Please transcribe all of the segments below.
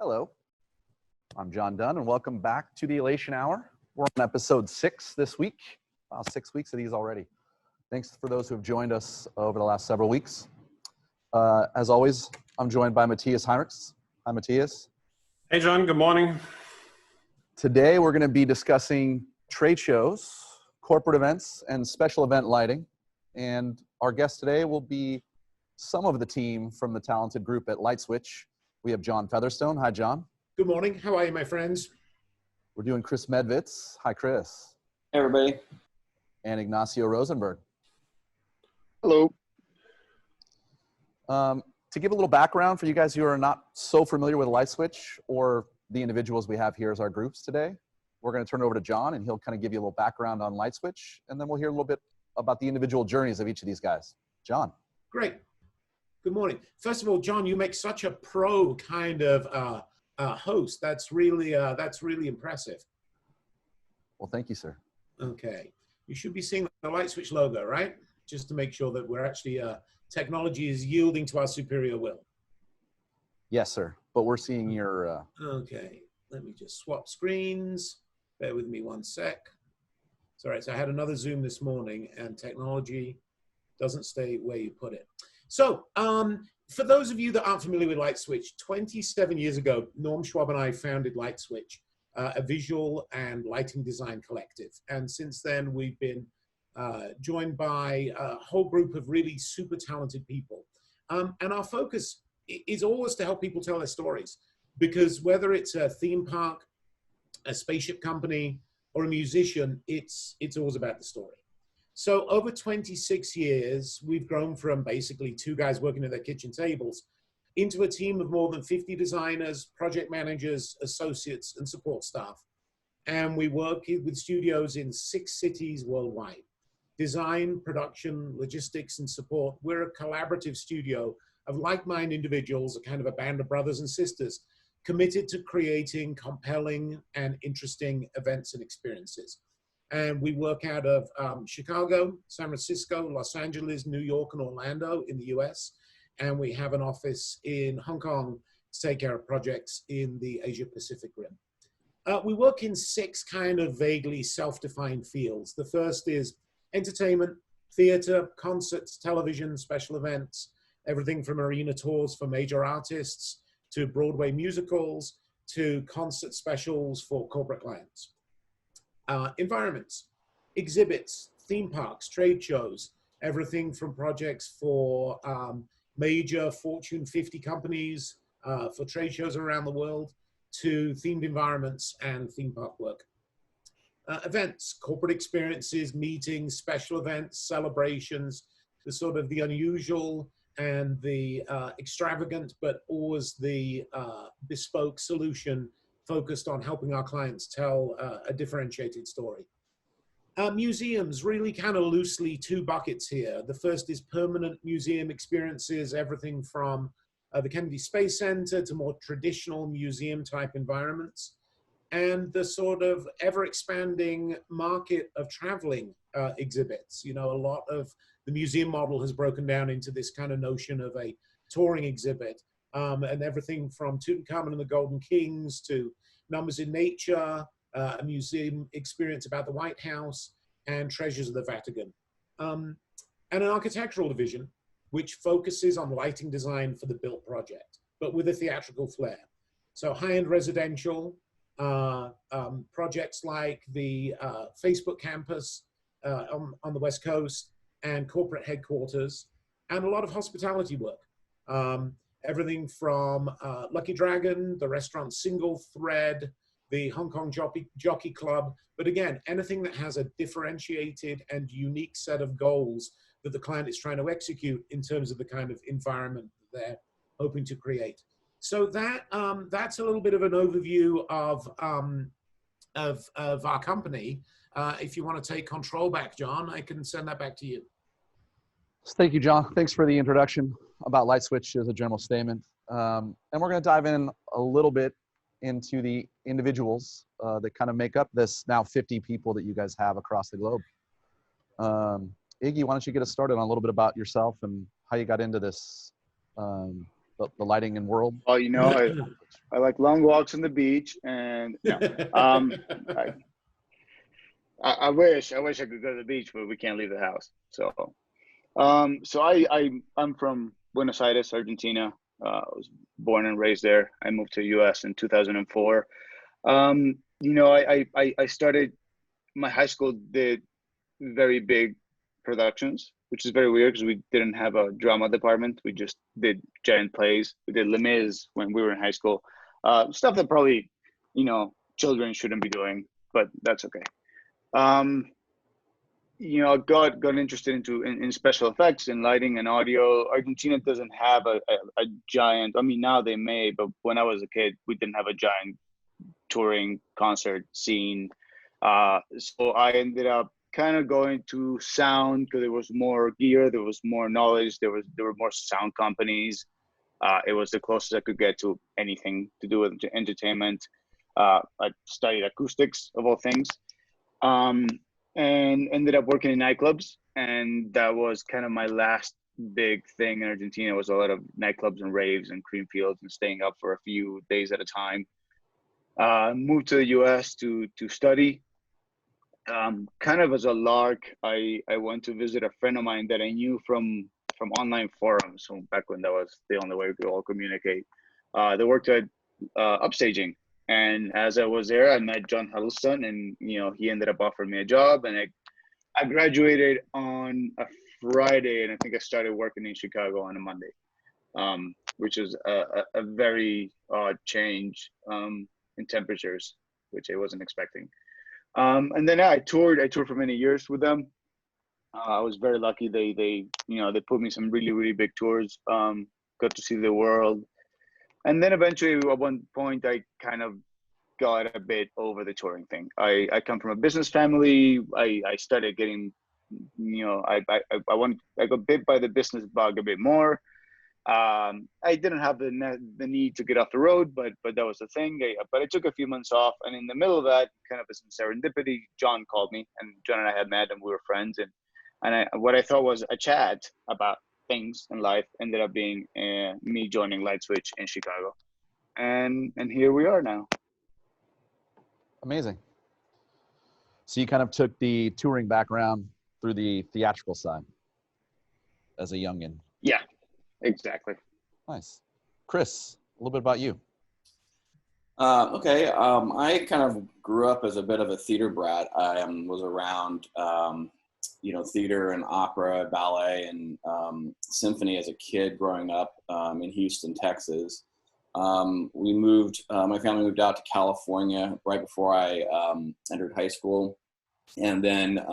Hello, I'm John Dunn, and welcome back to the Elation Hour. We're on episode 6 this week. Wow, 6 weeks of these already. Thanks for those who have joined us over the last several weeks. As always, I'm joined by Matthias Hinrichs. Hi, Matthias. Hey, John. Good morning. Today, we're going to be discussing trade shows, corporate events, and special event lighting. And our guest today will be some of the team from the talented group at LightSwitch. We have John Featherstone. Hi, John. Good morning. How are you, my friends? We're doing Chris Medvitz. Hi, Chris. Hey, everybody. And Ignacio Rosenberg. Hello. To give a little background for you guys who are not so familiar with LightSwitch or the individuals we have here as our groups today, we're going to turn it over to John, and he'll kind of give you a little background on LightSwitch, and then we'll hear a little bit about the individual journeys of each of these guys. John. Great. Good morning. First of all, John, you make such a pro kind of host. That's really impressive. Well, thank you, sir. Okay. You should be seeing the LightSwitch logo, right? Just to make sure that we're actually, technology is yielding to our superior will. Yes, sir. But we're seeing your... Okay. Let me just swap screens. Bear with me one sec. Sorry, so I had another Zoom this morning, and technology doesn't stay where you put it. So, for those of you that aren't familiar with LightSwitch, 27 years ago, Norm Schwab and I founded LightSwitch, a visual and lighting design collective. And since then, we've been joined by a whole group of really super talented people. And our focus is always to help people tell their stories. Because whether it's a theme park, a spaceship company, or a musician, it's always about the story. So over 26 years, we've grown from basically 2 guys working at their kitchen tables into a team of more than 50 designers, project managers, associates, and support staff. And we work with studios in 6 cities worldwide. Design, production, logistics, and support. We're a collaborative studio of like-minded individuals, a kind of a band of brothers and sisters, committed to creating compelling and interesting events and experiences. And we work out of Chicago, San Francisco, Los Angeles, New York, and Orlando in the US. And we have an office in Hong Kong to take care of projects in the Asia Pacific Rim. We work in 6 kind of vaguely self-defined fields. The first is entertainment, theater, concerts, television, special events, everything from arena tours for major artists to Broadway musicals to concert specials for corporate clients. Environments, exhibits, theme parks, trade shows, everything from projects for major Fortune 50 companies, for trade shows around the world, to themed environments and theme park work. Events, corporate experiences, meetings, special events, celebrations, the sort of the unusual and the extravagant, but always the bespoke solution focused on helping our clients tell a differentiated story. Museums, really kind of loosely 2 buckets here. The first is permanent museum experiences, everything from the Kennedy Space Center to more traditional museum type environments. And the sort of ever-expanding market of traveling exhibits. You know, a lot of the museum model has broken down into this kind of notion of a touring exhibit. And everything from Tutankhamun and the Golden Kings to Numbers in Nature, a museum experience about the White House, and Treasures of the Vatican. And an architectural division, which focuses on lighting design for the built project, but with a theatrical flair. So high-end residential, projects like the Facebook campus on the West Coast and corporate headquarters, and a lot of hospitality work. Everything from Lucky Dragon, the restaurant Single Thread, the Hong Kong Jockey Club. But again, anything that has a differentiated and unique set of goals that the client is trying to execute in terms of the kind of environment that they're hoping to create. So that's a little bit of an overview of our company. If you want to take control back, John, I can send that back to you. Thank you, John. Thanks for the introduction about LightSwitch as a general statement. And we're going to dive in a little bit into the individuals that kind of make up this now 50 people that you guys have across the globe. Iggy, why don't you get us started on a little bit about yourself and how you got into this the lighting and world? Well, I like long walks on the beach, and I wish I could go to the beach, but we can't leave the house. So, I'm from Buenos Aires, Argentina. I was born and raised there. I moved to the U.S. in 2004. I started my high school did very big productions, which is very weird because we didn't have a drama department. We just did giant plays. We did Les Mis when we were in high school. Stuff that probably, children shouldn't be doing, but that's okay. Got interested in special effects and lighting and audio. Argentina doesn't have a giant, now they may, but when I was a kid, we didn't have a giant touring concert scene. So I ended up kind of going to sound because there was more gear, there was more knowledge, there were more sound companies. It was the closest I could get to anything to do with entertainment. I studied acoustics of all things, and ended up working in nightclubs. And that was kind of my last big thing in Argentina. Was a lot of nightclubs and raves and cream fields and staying up for a few days at a time. Moved to the U.S. to study. Kind of as a lark, I went to visit a friend of mine that I knew from online forums. So back when that was the only way we could all communicate. They worked at upstaging, and as I was there, I met John Featherstone, and he ended up offering me a job, and I graduated on a Friday, and I think I started working in Chicago on a Monday, which is a very odd change in temperatures, which I wasn't expecting. And then I toured for many years with them. I was very lucky. They put me some really, really big tours. Got to see the world. And then eventually at one point I kind of got a bit over the touring thing. I come from a business family. I started getting, I got bit by the business bug a bit more. I didn't have the need to get off the road, but that was the thing. But I took a few months off, and in the middle of that, kind of as some serendipity, John called me, and John and I had met, and we were friends. And what I thought was a chat about things in life ended up being me joining LightSwitch in Chicago, and here we are now. Amazing. So you kind of took the touring background through the theatrical side as a youngin. Yeah. Exactly. Nice. Chris, a little bit about you. Okay. I kind of grew up as a bit of a theater brat. I was around, theater and opera, ballet, and symphony as a kid growing up in Houston, Texas. My family moved out to California right before I entered high school, and then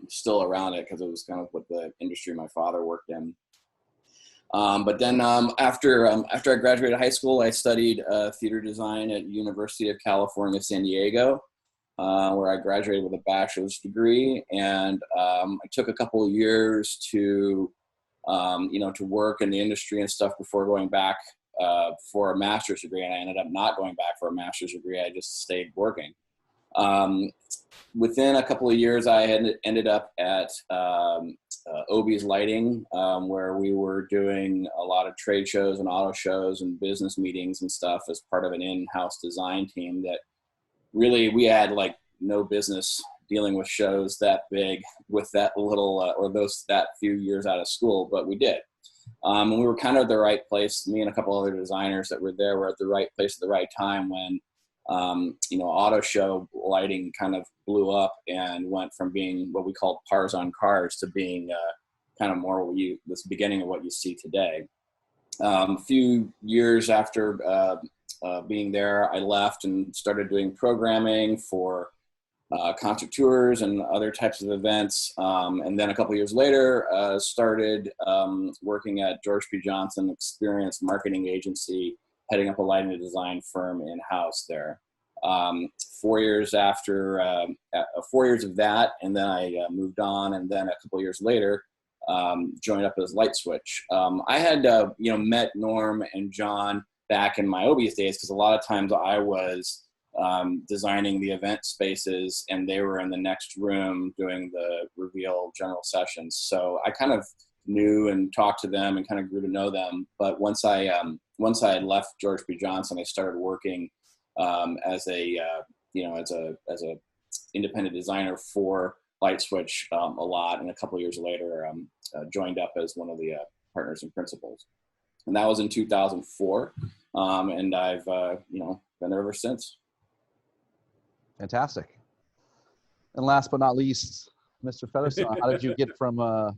still around it because it was kind of what the industry my father worked in. But then after I graduated high school, I studied theater design at University of California, San Diego, where I graduated with a bachelor's degree. And I took a couple of years to work in the industry and stuff before going back for a master's degree. And I ended up not going back for a master's degree. I just stayed working. Within a couple of years, I had ended up at Obie's Lighting, where we were doing a lot of trade shows and auto shows and business meetings and stuff as part of an in-house design team that really we had like no business dealing with shows that big with that little that few years out of school, but we did. And we were kind of at the right place. Me and a couple other designers that were there were at the right place at the right time when auto show lighting kind of blew up and went from being what we called cars on cars to being kind of more this beginning of what you see today. A few years after being there, I left and started doing programming for concert tours and other types of events. And then a couple years later, started working at George P. Johnson Experience Marketing Agency, heading up a lighting and design firm in-house there. 4 years after, 4 years of that, and then I moved on, and then a couple years later, joined up as LightSwitch. I had, met Norm and John back in my Obie's days, because a lot of times I was designing the event spaces, and they were in the next room doing the reveal general sessions. So I kind of knew and talked to them and kind of grew to know them. But once I once I had left George P. Johnson, I started working as a independent designer for LightSwitch a lot, and a couple of years later, joined up as one of the partners and principals, and that was in 2004, and I've been there ever since. Fantastic. And last but not least, Mr. Featherstone, how did you get from an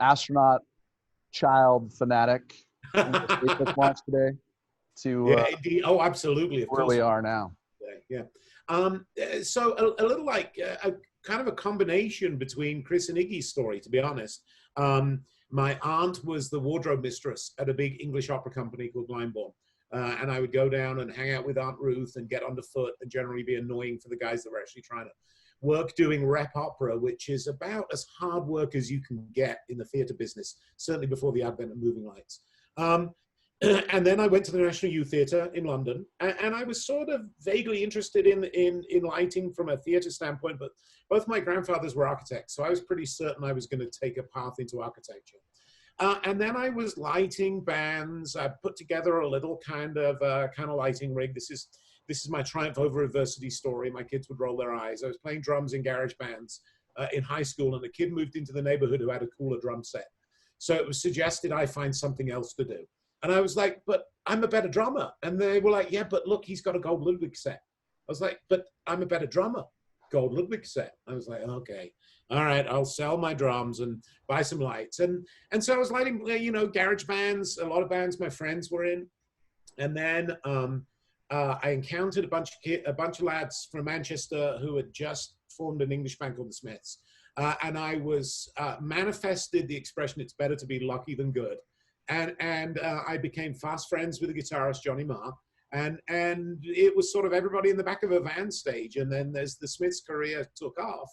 astronaut child fanatic on the Facebook launch today to oh, absolutely, of where course we are now? Yeah. So a little like a kind of a combination between Chris and Iggy's story, to be honest. My aunt was the wardrobe mistress at a big English opera company called Blindborn. And I would go down and hang out with Aunt Ruth and get underfoot and generally be annoying for the guys that were actually trying to work doing rep opera, which is about as hard work as you can get in the theater business, certainly before the advent of moving lights. And then I went to the National Youth Theatre in London, and I was sort of vaguely interested in lighting from a theatre standpoint, but both my grandfathers were architects, so I was pretty certain I was going to take a path into architecture. And then I was lighting bands. I put together a little kind of lighting rig. This is my triumph over adversity story. My kids would roll their eyes. I was playing drums in garage bands in high school, and a kid moved into the neighborhood who had a cooler drum set. So it was suggested I find something else to do. And I was like, but I'm a better drummer. And they were like, yeah, but look, he's got a gold Ludwig set. I was like, but I'm a better drummer. Gold Ludwig set. I was like, okay, all right, I'll sell my drums and buy some lights. And so I was lighting, garage bands, a lot of bands my friends were in. And then I encountered a bunch of lads from Manchester who had just formed an English band called the Smiths. And I was manifested the expression, it's better to be lucky than good. And I became fast friends with the guitarist, Johnny Marr. And it was sort of everybody in the back of a van stage. And then there's the Smiths' career took off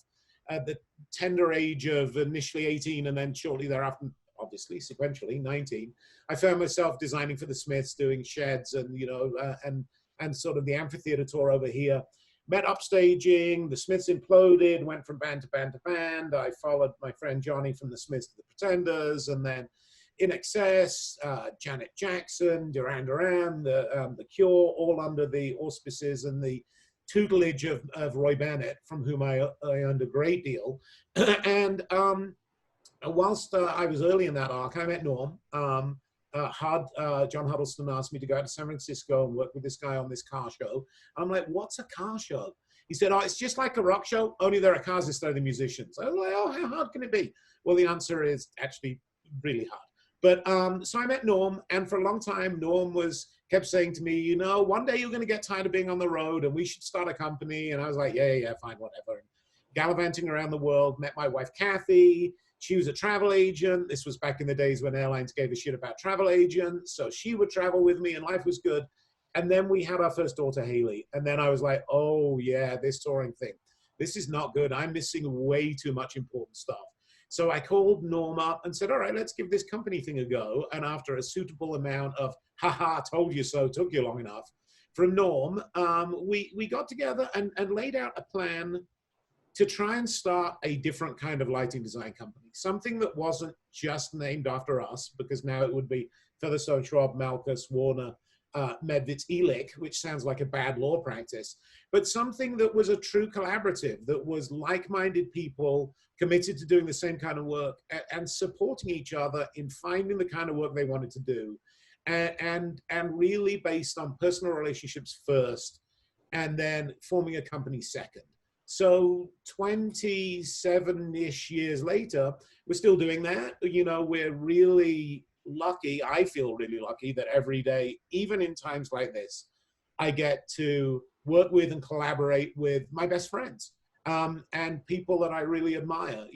at the tender age of initially 18, and then shortly thereafter, obviously, sequentially, 19. I found myself designing for the Smiths, doing sheds and sort of the amphitheater tour over here. Met upstaging, the Smiths imploded, went from band to band to band. I followed my friend Johnny from the Smiths to the Pretenders, and then In Excess, Janet Jackson, Duran Duran, the Cure, all under the auspices and the tutelage of Roy Bennett, from whom I earned a great deal. And whilst I was early in that arc, I met Norm. John Huddleston asked me to go out to San Francisco and work with this guy on this car show. And I'm like, what's a car show? He said, oh, it's just like a rock show, only there are cars instead of the musicians. I was like, oh, how hard can it be? Well, the answer is actually really hard. But so I met Norm, and for a long time, Norm kept saying to me, one day you're going to get tired of being on the road and we should start a company. And I was like, yeah, fine, whatever. And gallivanting around the world, met my wife, Kathy. She was a travel agent. This was back in the days when airlines gave a shit about travel agents. So she would travel with me and life was good. And then we had our first daughter, Haley. And then I was like, oh yeah, this touring thing. This is not good. I'm missing way too much important stuff. So I called Norm up and said, all right, let's give this company thing a go. And after a suitable amount of, haha, told you so, took you long enough, from Norm, we got together and laid out a plan to try and start a different kind of lighting design company. Something that wasn't just named after us, because now it would be Featherstone, Schwab, Malkus, Warner, Medvitz, Elake, which sounds like a bad law practice, but something that was a true collaborative, that was like-minded people committed to doing the same kind of work and supporting each other in finding the kind of work they wanted to do, and really based on personal relationships first, and then forming a company second. So 27-ish years later, we're still doing that. We're really lucky. I feel really lucky that every day, even in times like this, I get to work with and collaborate with my best friends and people that I really admire.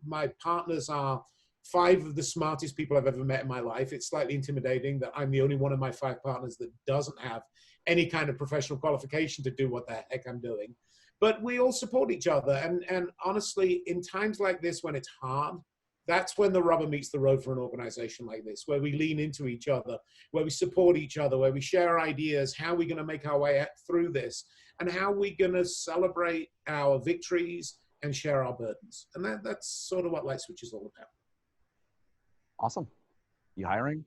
My partners are 5 of the smartest people I've ever met in my life. It's slightly intimidating that I'm the only one of my 5 partners that doesn't have any kind of professional qualification to do what the heck I'm doing. But we all support each other. And honestly, in times like this, when it's hard, that's when the rubber meets the road for an organization like this, where we lean into each other, where we support each other, where we share ideas, how we're going to make our way through this, and how we're going to celebrate our victories and share our burdens. And that's sort of what LightSwitch is all about. Awesome. You hiring?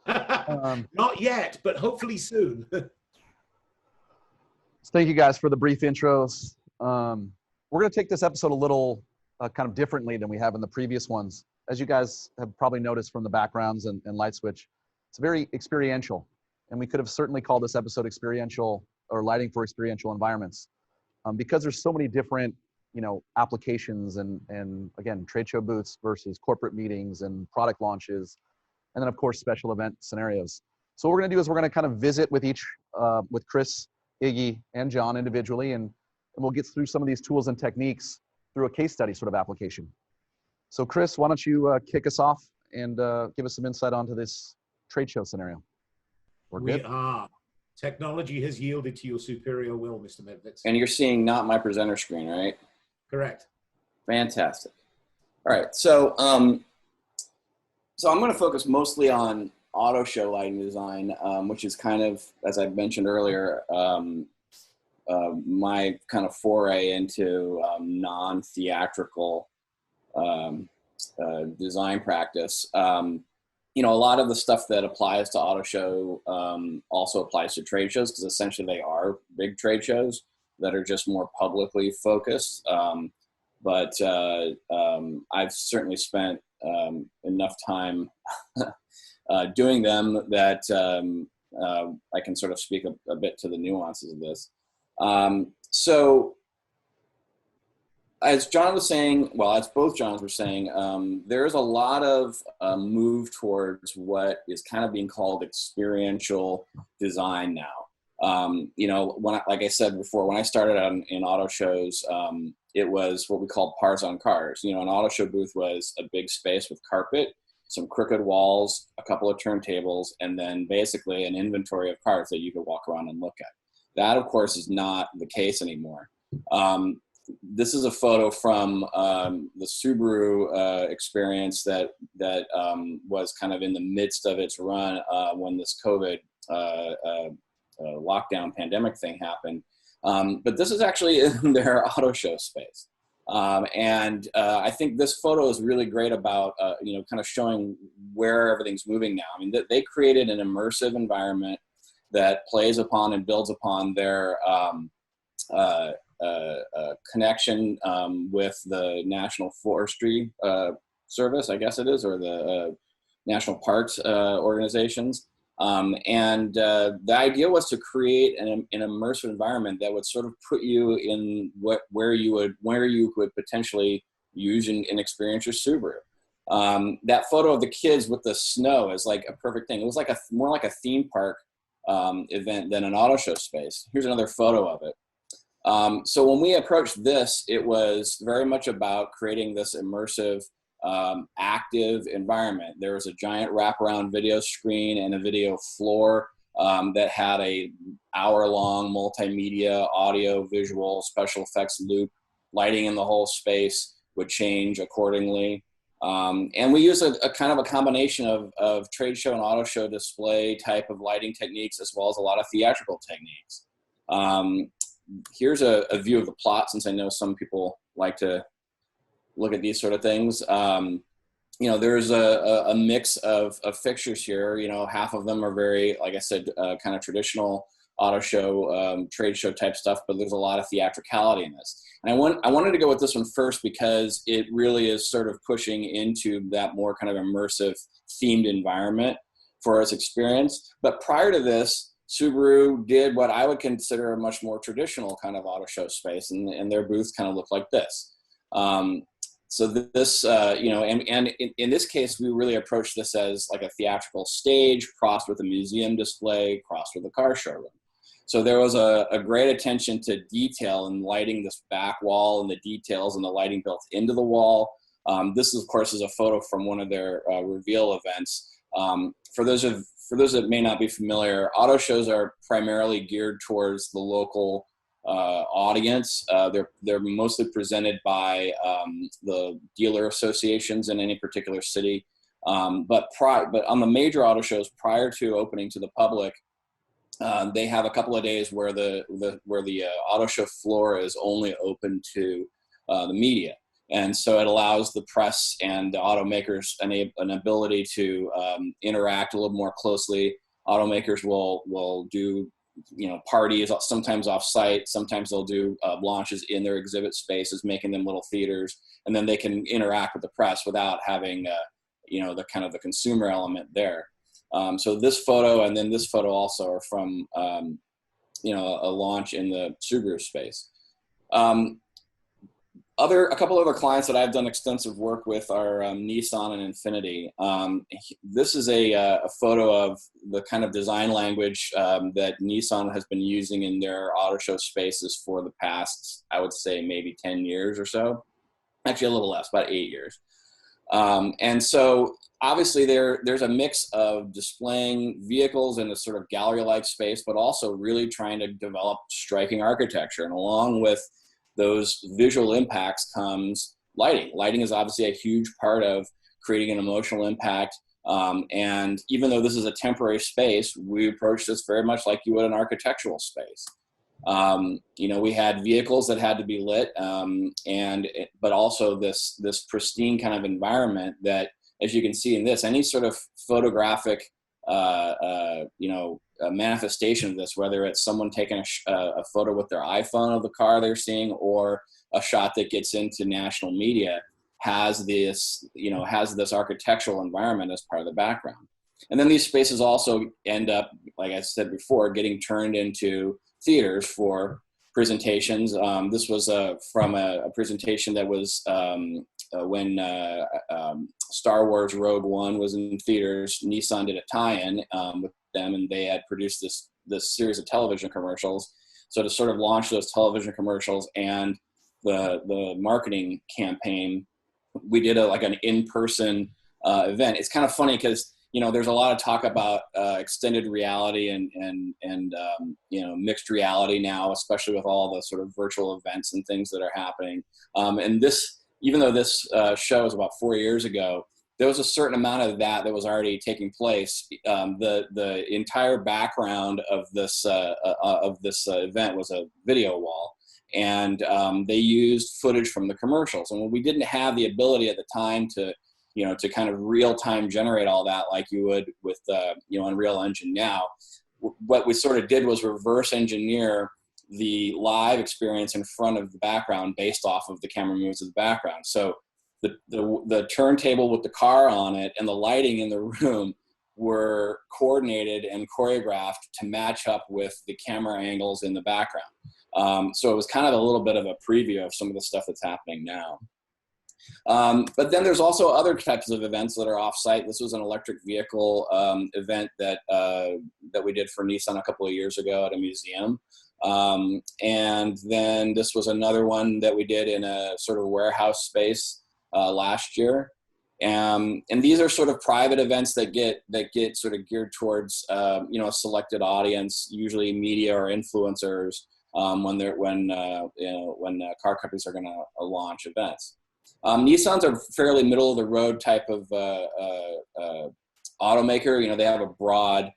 Not yet, but hopefully soon. Thank you guys for the brief intros. We're going to take this episode a little kind of differently than we have in the previous ones. As you guys have probably noticed from the backgrounds and LightSwitch, it's very experiential. And we could have certainly called this episode experiential or lighting for experiential environments. Because there's so many different, applications and again, trade show booths versus corporate meetings and product launches. And then of course, special event scenarios. So what we're going to do is we're going to kind of visit with each, with Chris, Iggy, and John individually, and we'll get through some of these tools and techniques through a case study sort of application. So Chris, why don't you kick us off and give us some insight onto this trade show scenario? We are. Technology has yielded to your superior will, Mr. Medvitz. And you're seeing not my presenter screen, right? Correct. Fantastic. All right, so so I'm going to focus mostly on auto show lighting design, which is kind of, as I mentioned earlier, my kind of foray into non-theatrical design practice. A lot of the stuff that applies to auto show also applies to trade shows, because essentially they are big trade shows that are just more publicly focused. But I've certainly spent enough time doing them that I can sort of speak a bit to the nuances of this. So as John was saying, well, as both Johns were saying, there's a lot of move towards what is kind of being called experiential design now. Like I said before, when I started in auto shows, it was what we called cars on cars. An auto show booth was a big space with carpet, some crooked walls, a couple of turntables, and then basically an inventory of cars that you could walk around and look at. That, of course, is not the case anymore. This is a photo from the Subaru experience that was kind of in the midst of its run when this COVID lockdown pandemic thing happened. But this is actually in their auto show space. And I think this photo is really great about, kind of showing where everything's moving now. I mean, they created an immersive environment that plays upon and builds upon their connection with the National Forestry Service, I guess it is, or the National Parks organizations. And the idea was to create an immersive environment that would sort of put you in where you could potentially use and experience your Subaru. That photo of the kids with the snow is like a perfect thing. It was like more like a theme park event than an auto show space. Here's another photo of it. So when we approached this, it was very much about creating this immersive, active environment. There was a giant wraparound video screen and a video floor that had a hour-long multimedia, audio, visual, special effects loop. Lighting in the whole space would change accordingly. And we use a kind of a combination of trade show and auto show display type of lighting techniques, as well as a lot of theatrical techniques. Here's a view of the plot, since I know some people like to look at these sort of things. There's a mix of fixtures here. Half of them are very, like I said, kind of traditional auto show, trade show type stuff, but there's a lot of theatricality in this. And I wanted to go with this one first because it really is sort of pushing into that more kind of immersive themed environment for its experience. But prior to this, Subaru did what I would consider a much more traditional kind of auto show space, and their booths kind of look like this. So this, and in this case, we really approached this as like a theatrical stage crossed with a museum display, crossed with a car showroom. So there was a great attention to detail in lighting this back wall and the details and the lighting built into the wall. This, of course, is a photo from one of their reveal events. For those that may not be familiar, auto shows are primarily geared towards the local audience. They're mostly presented by the dealer associations in any particular city. But on the major auto shows prior to opening to the public, they have a couple of days where the auto show floor is only open to the media. And so it allows the press and the automakers an ability to interact a little more closely. Automakers will do, parties, sometimes off-site. Sometimes they'll do launches in their exhibit spaces, making them little theaters, and then they can interact with the press without having, the kind of the consumer element there. So this photo and then this photo also are from, a launch in the Subaru space. A couple other clients that I've done extensive work with are Nissan and Infiniti. This is a photo of the kind of design language that Nissan has been using in their auto show spaces for the past, I would say, maybe 10 years or so. Actually, a little less, about 8 years. And so obviously there's a mix of displaying vehicles in a sort of gallery-like space, but also really trying to develop striking architecture. And along with those visual impacts comes lighting. Lighting is obviously a huge part of creating an emotional impact. And even though this is a temporary space, we approach this very much like you would an architectural space. We had vehicles that had to be lit, but also this pristine kind of environment that, as you can see in this, any sort of photographic, a manifestation of this, whether it's someone taking a photo with their iPhone of the car they're seeing, or a shot that gets into national media, has this architectural environment as part of the background. And then these spaces also end up, like I said before, getting turned into theaters for presentations. This was from a presentation that was when Star Wars Rogue One was in theaters. Nissan did a tie-in with them, and they had produced this series of television commercials. So to sort of launch those television commercials and the marketing campaign, we did an in-person event. It's kind of funny because there's a lot of talk about extended reality and mixed reality now, especially with all the sort of virtual events and things that are happening. And this, even though this show was about 4 years ago, there was a certain amount of that was already taking place. The entire background of this event was a video wall, and they used footage from the commercials. And we didn't have the ability at the time to kind of real time generate all that like you would with Unreal Engine now. What we sort of did was reverse engineer the live experience in front of the background based off of the camera moves of the background. So the turntable with the car on it and the lighting in the room were coordinated and choreographed to match up with the camera angles in the background. So it was kind of a little bit of a preview of some of the stuff that's happening now. But then there's also other types of events that are off-site. This was an electric vehicle event that we did for Nissan a couple of years ago at a museum. And then this was another one that we did in a sort of warehouse space last year. And these are sort of private events that get sort of geared towards a selected audience, usually media or influencers, when car companies are going to launch events. Nissans are fairly middle of the road type of automaker. They have a broad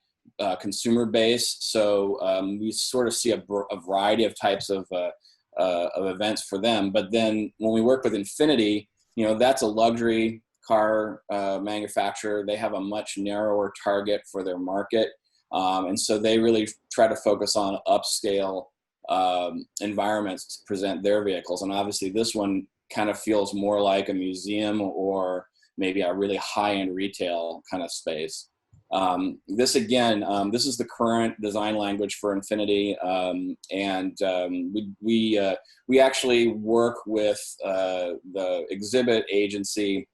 consumer base, so we sort of see a variety of types of events for them. But then when we work with Infiniti, that's a luxury car manufacturer. They have a much narrower target for their market, and so they really try to focus on upscale environments to present their vehicles. And obviously, this one kind of feels more like a museum or maybe a really high-end retail kind of space. This is the current design language for Infiniti, and we actually work with the exhibit agency,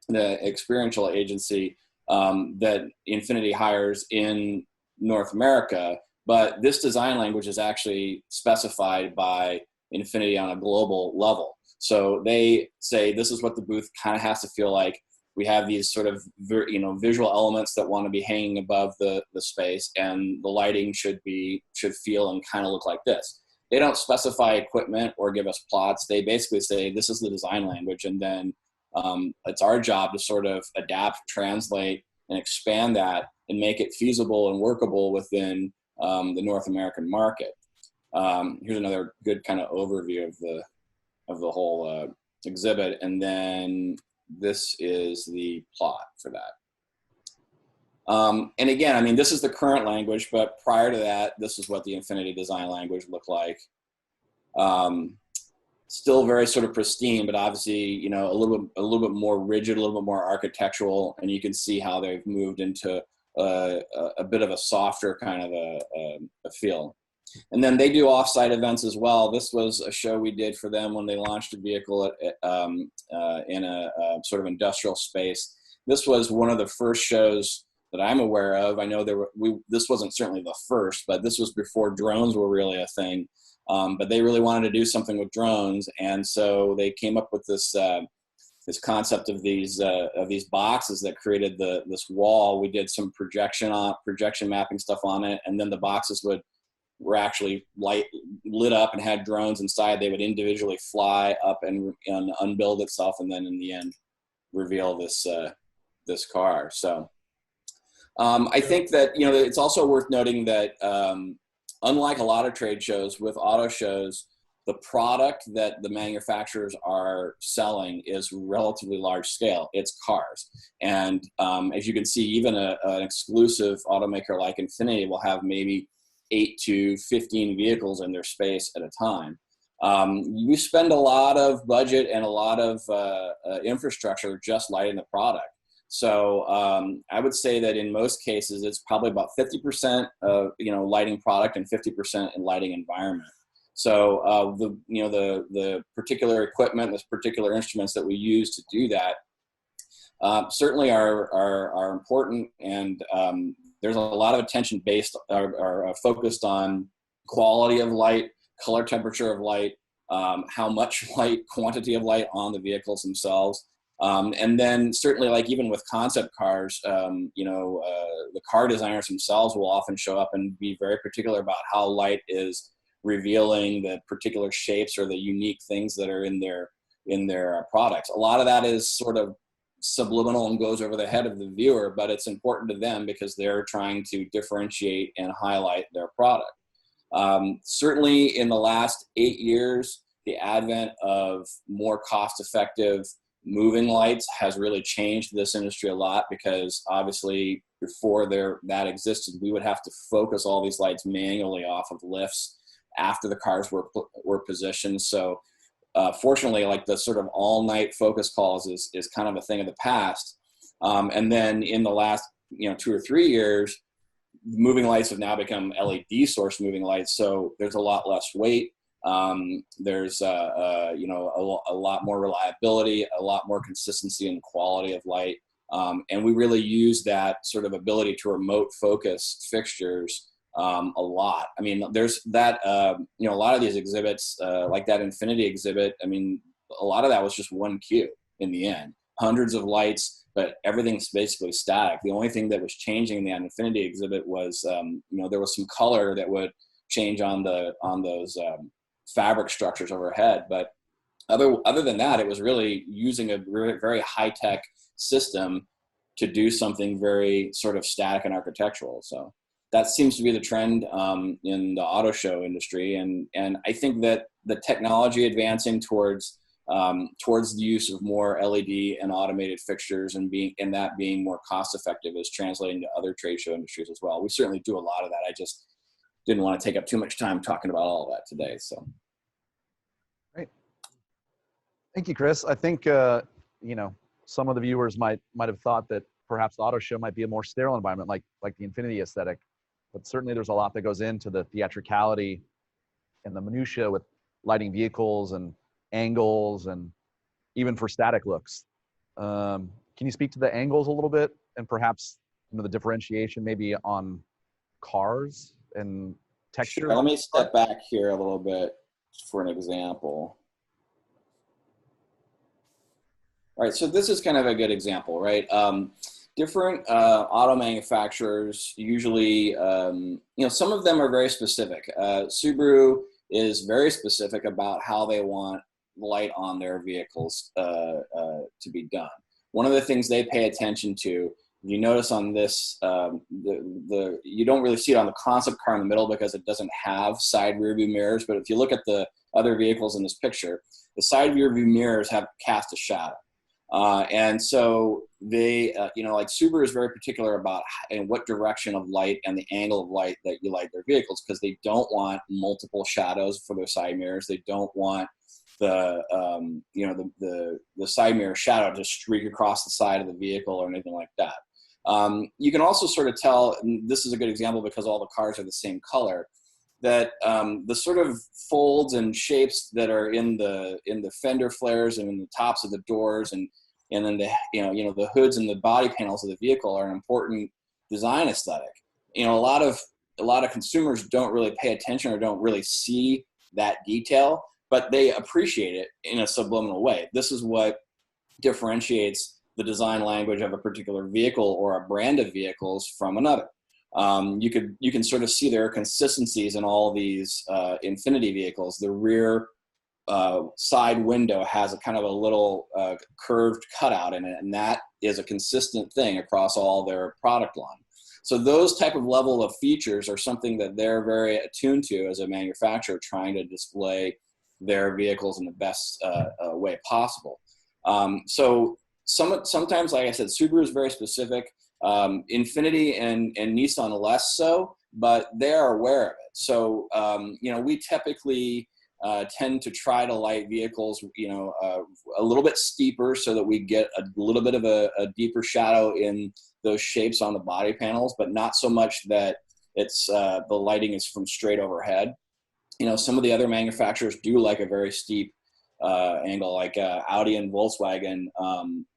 the experiential agency that Infiniti hires in North America. But this design language is actually specified by Infiniti on a global level. So they say this is what the booth kind of has to feel like. We have these sort of visual elements that want to be hanging above the space, and the lighting should feel and kind of look like this. They don't specify equipment or give us plots. They basically say this is the design language, and then it's our job to sort of adapt, translate, and expand that and make it feasible and workable within the North American market. Here's another good kind of overview of the whole exhibit, and then this is the plot for that. And again, I mean, this is the current language, but prior to that, this is what the Infinity design language looked like. Still very sort of pristine, but obviously, you know, a little bit more rigid, a little bit more architectural, and you can see how they've moved into a bit of a softer kind of a feel. And then they do off-site events as well. This was a show we did for them when they launched a vehicle in a sort of industrial space. This was one of the first shows that I'm aware of. I know this wasn't certainly the first, but this was before drones were really a thing. But they really wanted to do something with drones, and so they came up with this this concept of these boxes that created this wall. We did some projection mapping stuff on it, and then the boxes were actually lit up and had drones inside. They would individually fly up and unbuild itself, and then in the end reveal this car. So I think that, you know, it's also worth noting that unlike a lot of trade shows, with auto shows, the product that the manufacturers are selling is relatively large scale. It's cars. And as you can see, even an exclusive automaker like Infinity will have maybe 8 to 15 vehicles in their space at a time. You spend a lot of budget and a lot of infrastructure just lighting the product. So I would say that in most cases, it's probably about 50% of, you know, lighting product and 50% in lighting environment. So the particular equipment, the particular instruments that we use to do that certainly are important, and there's a lot of attention based or focused on quality of light, color temperature of light, how much light, quantity of light on the vehicles themselves. And then certainly, like even with concept cars, the car designers themselves will often show up and be very particular about how light is revealing the particular shapes or the unique things that are in their products. A lot of that is sort of subliminal and goes over the head of the viewer, but it's important to them because they're trying to differentiate and highlight their product. Certainly in the last 8 years, the advent of more cost-effective moving lights has really changed this industry a lot, because obviously before that existed, we would have to focus all these lights manually off of lifts after the cars were positioned. So fortunately, like the sort of all-night focus calls is kind of a thing of the past. And then in the last 2 or 3 years, moving lights have now become LED source moving lights. So there's a lot less weight. There's a lot more reliability, a lot more consistency and quality of light. And we really use that sort of ability to remote focus fixtures a lot. I mean, there's that, a lot of these exhibits, like that Infinity exhibit, I mean, a lot of that was just one cue in the end. Hundreds of lights, but everything's basically static. The only thing that was changing in the Infinity exhibit was, there was some color that would change on those fabric structures overhead. But other than that, it was really using a very high-tech system to do something very sort of static and architectural. So that seems to be the trend in the auto show industry. And I think that the technology advancing towards the use of more LED and automated fixtures and that being more cost effective is translating to other trade show industries as well. We certainly do a lot of that. I just didn't want to take up too much time talking about all of that today. So. Great. Thank you, Chris. I think, some of the viewers might have thought that perhaps the auto show might be a more sterile environment, like the Infinity aesthetic, but certainly there's a lot that goes into the theatricality and the minutia with lighting vehicles and angles and even for static looks. Can you speak to the angles a little bit and perhaps the differentiation maybe on cars and texture? Sure. Let me step back here a little bit for an example. All right, so this is kind of a good example, right? Different auto manufacturers usually, some of them are very specific. Subaru is very specific about how they want light on their vehicles to be done. One of the things they pay attention to, you notice on this, you don't really see it on the concept car in the middle because it doesn't have side rear view mirrors, but if you look at the other vehicles in this picture, the side view mirrors have cast a shadow. And so they, like Subaru is very particular about in what direction of light and the angle of light that you light their vehicles, because they don't want multiple shadows for their side mirrors. They don't want the side mirror shadow to streak across the side of the vehicle or anything like that. You can also sort of tell, and this is a good example because all the cars are the same color, that the sort of folds and shapes that are in the fender flares and in the tops of the doors and then the hoods and the body panels of the vehicle are an important design aesthetic. A lot of consumers don't really pay attention or don't really see that detail, but they appreciate it in a subliminal way. This is what differentiates the design language of a particular vehicle or a brand of vehicles from another. You can sort of see there are consistencies in all these Infiniti vehicles. The rear side window has a kind of a little curved cutout in it, and that is a consistent thing across all their product line. So those type of level of features are something that they're very attuned to as a manufacturer, trying to display their vehicles in the best way possible. So sometimes, like I said, Subaru is very specific. Infiniti and Nissan less so, but they are aware of it. So, we typically tend to try to light vehicles, a little bit steeper so that we get a little bit of a deeper shadow in those shapes on the body panels, but not so much that it's the lighting is from straight overhead. Some of the other manufacturers do like a very steep angle, like Audi and Volkswagen.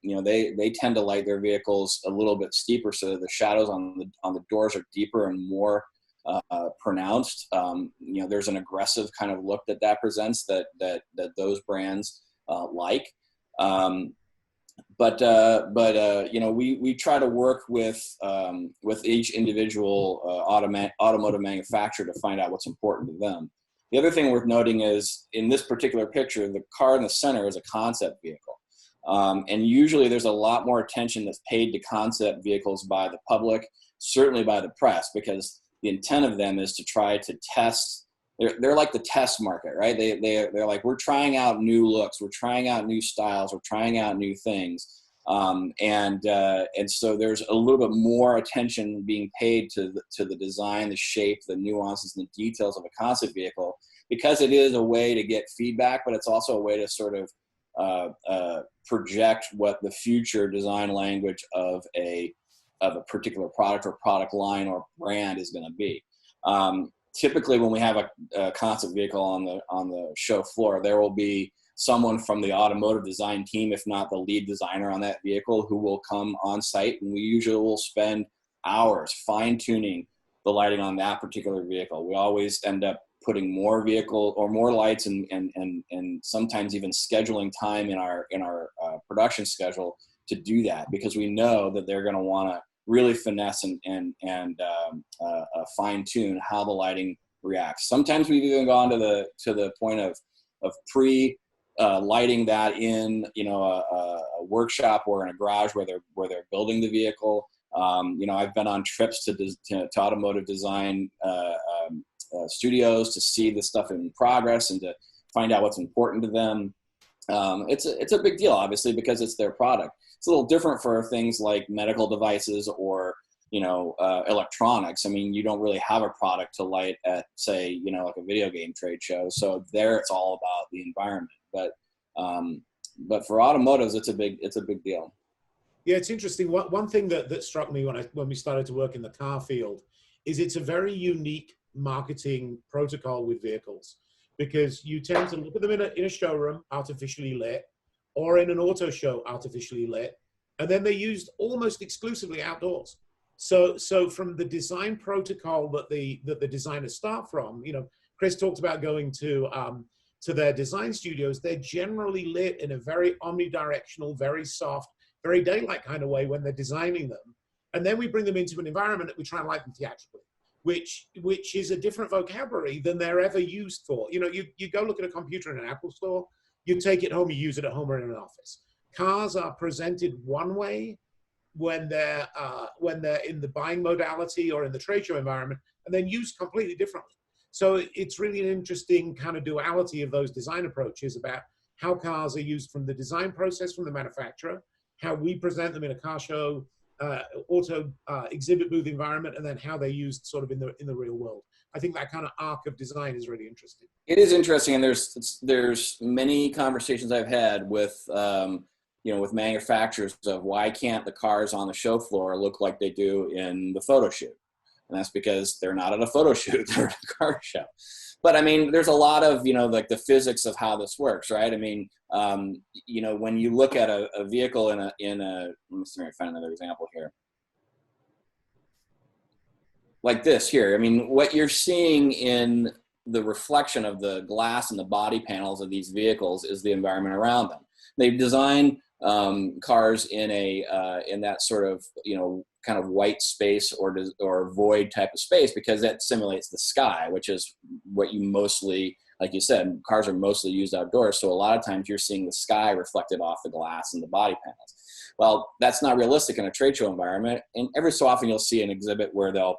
They tend to light their vehicles a little bit steeper so that the shadows on the doors are deeper and more pronounced. There's an aggressive kind of look that presents that those brands like. But we try to work with each individual automotive manufacturer to find out what's important to them. The other thing worth noting is in this particular picture, the car in the center is a concept vehicle. And usually there's a lot more attention that's paid to concept vehicles by the public, certainly by the press, because the intent of them is to try to test. They're like the test market, right? They're like, we're trying out new looks, we're trying out new styles, we're trying out new things. And so there's a little bit more attention being paid to the design, the shape, the nuances, and the details of a concept vehicle, because it is a way to get feedback, but it's also a way to sort of project what the future design language of a particular product or product line or brand is going to be. Typically, when we have a concept vehicle on the show floor, there will be someone from the automotive design team, if not the lead designer on that vehicle, who will come on site, and we usually will spend hours fine-tuning the lighting on that particular vehicle. We always end up putting more vehicle or more lights and sometimes even scheduling time in our production schedule to do that, because we know that they're going to want to really finesse and fine-tune how the lighting reacts. Sometimes we've even gone to the point of lighting that in a workshop or in a garage where they're building the vehicle. I've been on trips to automotive design studios to see the stuff in progress and to find out what's important to them. It's a big deal, obviously, because it's their product. It's a little different for things like medical devices or electronics. I mean, you don't really have a product to light at, say, like a video game trade show. So there, it's all about the environment. But for automotives, it's a big deal. Yeah, it's interesting. One thing that struck me when we started to work in the car field is it's a very unique marketing protocol with vehicles, because you tend to look at them in a showroom, artificially lit, or in an auto show, artificially lit, and then they're used almost exclusively outdoors. So from the design protocol that the designers start from, Chris talked about going to their design studios. They're generally lit in a very omnidirectional, very soft, very daylight kind of way when they're designing them. And then we bring them into an environment that we try and light them theatrically, which is a different vocabulary than they're ever used for. You go look at a computer in an Apple store, you take it home, you use it at home or in an office. Cars are presented one way when they're in the buying modality or in the trade show environment, and then used completely differently. So it's really an interesting kind of duality of those design approaches about how cars are used from the design process from the manufacturer, how we present them in a car show, auto exhibit booth environment, and then how they're used sort of in the real world. I think that kind of arc of design is really interesting. It is interesting, and there's many conversations I've had with with manufacturers of why can't the cars on the show floor look like they do in the photo shoot, and that's because they're not at a photo shoot; they're at a car show. But I mean, there's a lot of like the physics of how this works, right? I mean, when you look at a vehicle in a let me see if I find another example here. Like this here. I mean, what you're seeing in the reflection of the glass and the body panels of these vehicles is the environment around them. They've designed cars in that sort of kind of white space or void type of space because that simulates the sky, which is what you mostly, like you said, cars are mostly used outdoors. So a lot of times you're seeing the sky reflected off the glass and the body panels. Well, that's not realistic in a trade show environment. And every so often you'll see an exhibit where they'll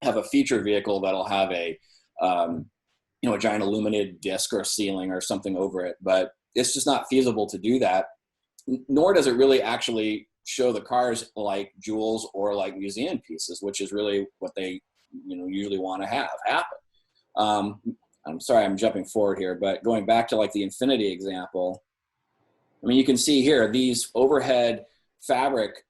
have a feature vehicle that'll have a giant illuminated disc or a ceiling or something over it, but it's just not feasible to do that. Nor does it really actually show the cars like jewels or like museum pieces, which is really what they usually want to have happen. I'm sorry, I'm jumping forward here, but going back to like the Infinity example, I mean, you can see here these overhead fabric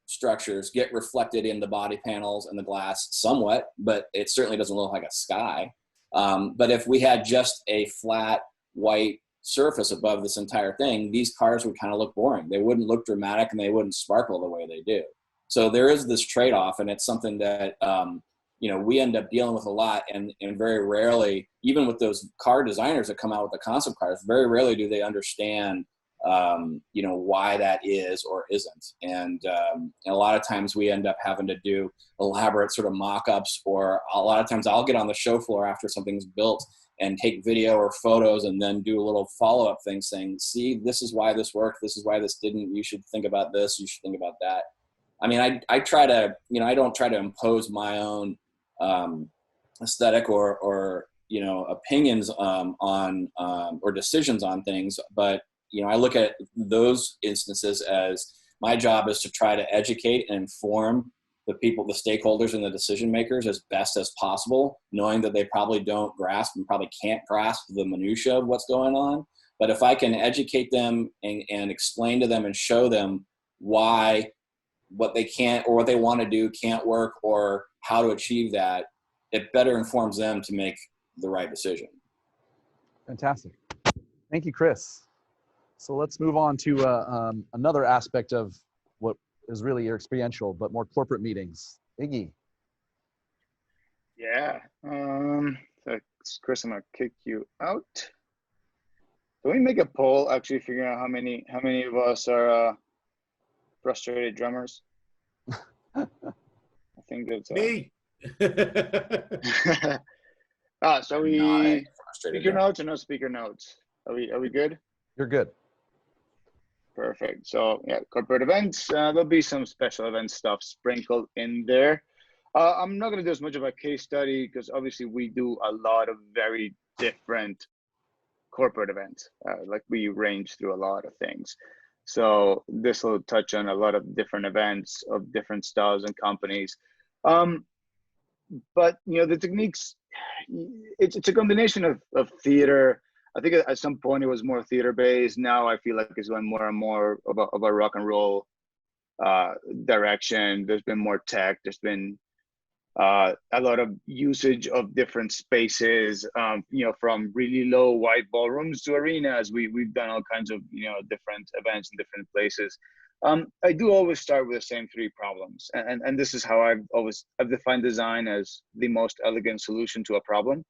structures get reflected in the body panels and the glass somewhat, but it certainly doesn't look like a sky. But if we had just a flat white surface above this entire thing, these cars would kind of look boring. They wouldn't look dramatic and they wouldn't sparkle the way they do. So there is this trade-off, and it's something that we end up dealing with a lot, and very rarely, even with those car designers that come out with the concept cars, very rarely do they understand why that is or isn't. And a lot of times we end up having to do elaborate sort of mock-ups, or a lot of times I'll get on the show floor after something's built and take video or photos and then do a little follow-up thing saying, see, this is why this worked, this is why this didn't, you should think about this, you should think about that. I mean, I try to, I don't try to impose my own aesthetic or opinions on or decisions on things, but I look at those instances as my job is to try to educate and inform the people, the stakeholders and the decision makers as best as possible, knowing that they probably don't grasp and probably can't grasp the minutia of what's going on. But if I can educate them and explain to them and show them why what they can't or what they want to do can't work or how to achieve that, it better informs them to make the right decision. Fantastic. Thank you, Chris. So let's move on to another aspect of what is really your experiential, but more corporate meetings. Iggy. Yeah. So Chris, I'm gonna kick you out. Can we make a poll actually figuring out how many of us are frustrated drummers? I think it's me. So we speaker notes or no speaker notes? Are we good? You're good. Perfect. So yeah, corporate events. There'll be some special event stuff sprinkled in there. I'm not going to do as much of a case study because obviously we do a lot of very different corporate events. Like we range through a lot of things. So this will touch on a lot of different events of different styles and companies. But the techniques, it's a combination of theater. I think at some point it was more theater based. Now I feel like it's going more and more of a rock and roll direction. There's been more tech. There's been a lot of usage of different spaces, from really low white ballrooms to arenas. We've done all kinds of, different events in different places. I do always start with the same three problems. And this is how I've defined design as the most elegant solution to a problem.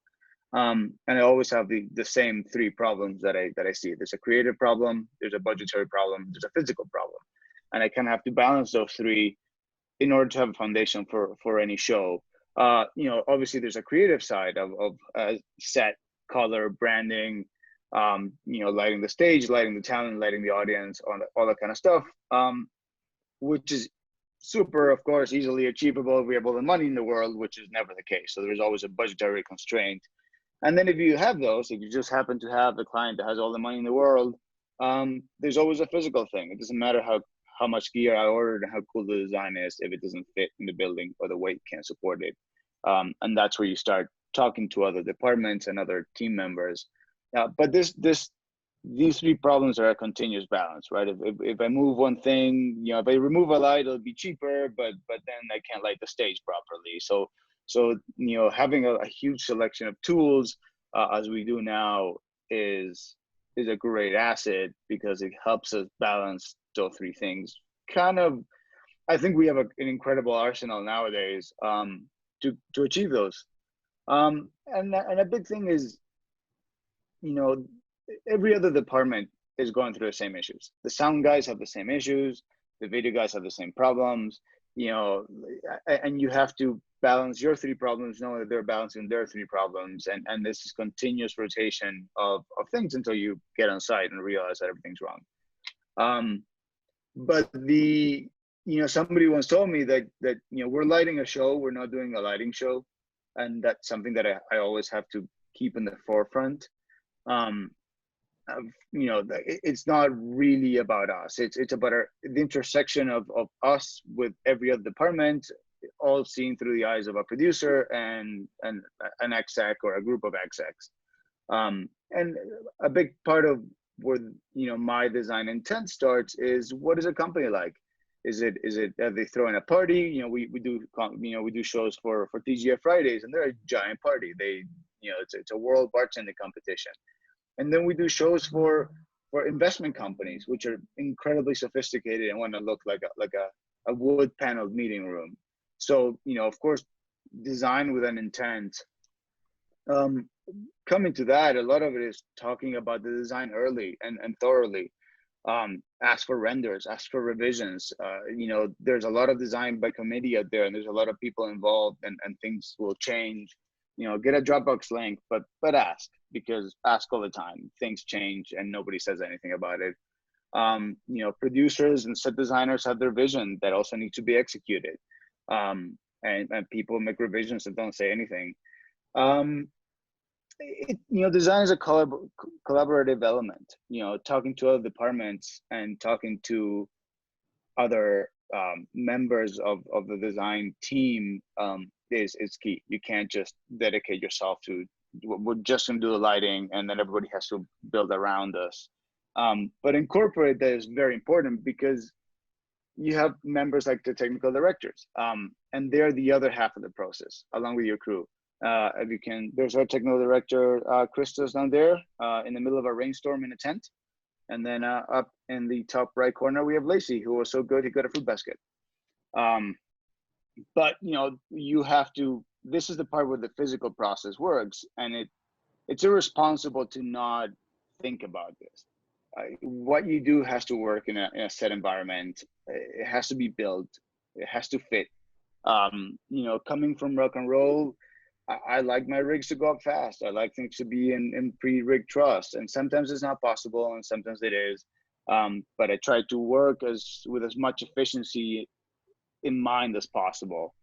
And I always have the same three problems that I see. There's a creative problem, there's a budgetary problem, there's a physical problem. And I kind of have to balance those three in order to have a foundation for any show. Obviously there's a creative side of set, color, branding, lighting the stage, lighting the talent, lighting the audience, all that kind of stuff, which is super, of course, easily achievable if we have all the money in the world, which is never the case. So there's always a budgetary constraint. And then if you have those, if you just happen to have the client that has all the money in the world, there's always a physical thing. It doesn't matter how much gear I ordered and how cool the design is if it doesn't fit in the building or the weight can't support it. And that's where you start talking to other departments and other team members. But these three problems are a continuous balance, right? If I move one thing, if I remove a light, it'll be cheaper, but then I can't light the stage properly. So having a huge selection of tools as we do now is a great asset because it helps us balance those three things. I think we have an incredible arsenal nowadays to achieve those. And a big thing is, every other department is going through the same issues. The sound guys have the same issues. The video guys have the same problems, and you have to balance your three problems, knowing that they're balancing their three problems. And this is continuous rotation of things until you get on site and realize that everything's wrong. But somebody once told me that we're lighting a show, we're not doing a lighting show. And that's something that I always have to keep in the forefront. It's not really about us. It's about the intersection of us with every other department, all seen through the eyes of a producer and an exec or a group of execs. And a big part of where my design intent starts is, what is a company like? Is it are they throwing a party? We do shows for TGF Fridays, and they're a giant party. It's a world bartending competition. And then we do shows for investment companies, which are incredibly sophisticated and want to look like a wood paneled meeting room. So, of course, design with an intent. Coming to that, a lot of it is talking about the design early and thoroughly. Ask for renders, ask for revisions. There's a lot of design by committee out there, and there's a lot of people involved, and things will change. Get a Dropbox link, but ask, because ask all the time. Things change and nobody says anything about it. Producers and set designers have their vision that also needs to be executed. And people make revisions that don't say anything. Design is a collaborative element. Talking to other departments and talking to other members of the design team is key. You can't just dedicate yourself to, we're just going to do the lighting and then everybody has to build around us. But incorporate that is very important, because you have members like the technical directors, and they're the other half of the process along with your crew. There's our technical director, Christos, down there in the middle of a rainstorm in a tent. And then up in the top right corner, we have Lacey, who was so good, he got a fruit basket. But you have to, this is the part where the physical process works, and it's irresponsible to not think about this. What you do has to work in a set environment. It has to be built. It has to fit. Coming from rock and roll, I like my rigs to go up fast. I like things to be in pre-rig truss, and sometimes it's not possible, and sometimes it is. But I try to work with as much efficiency in mind as possible.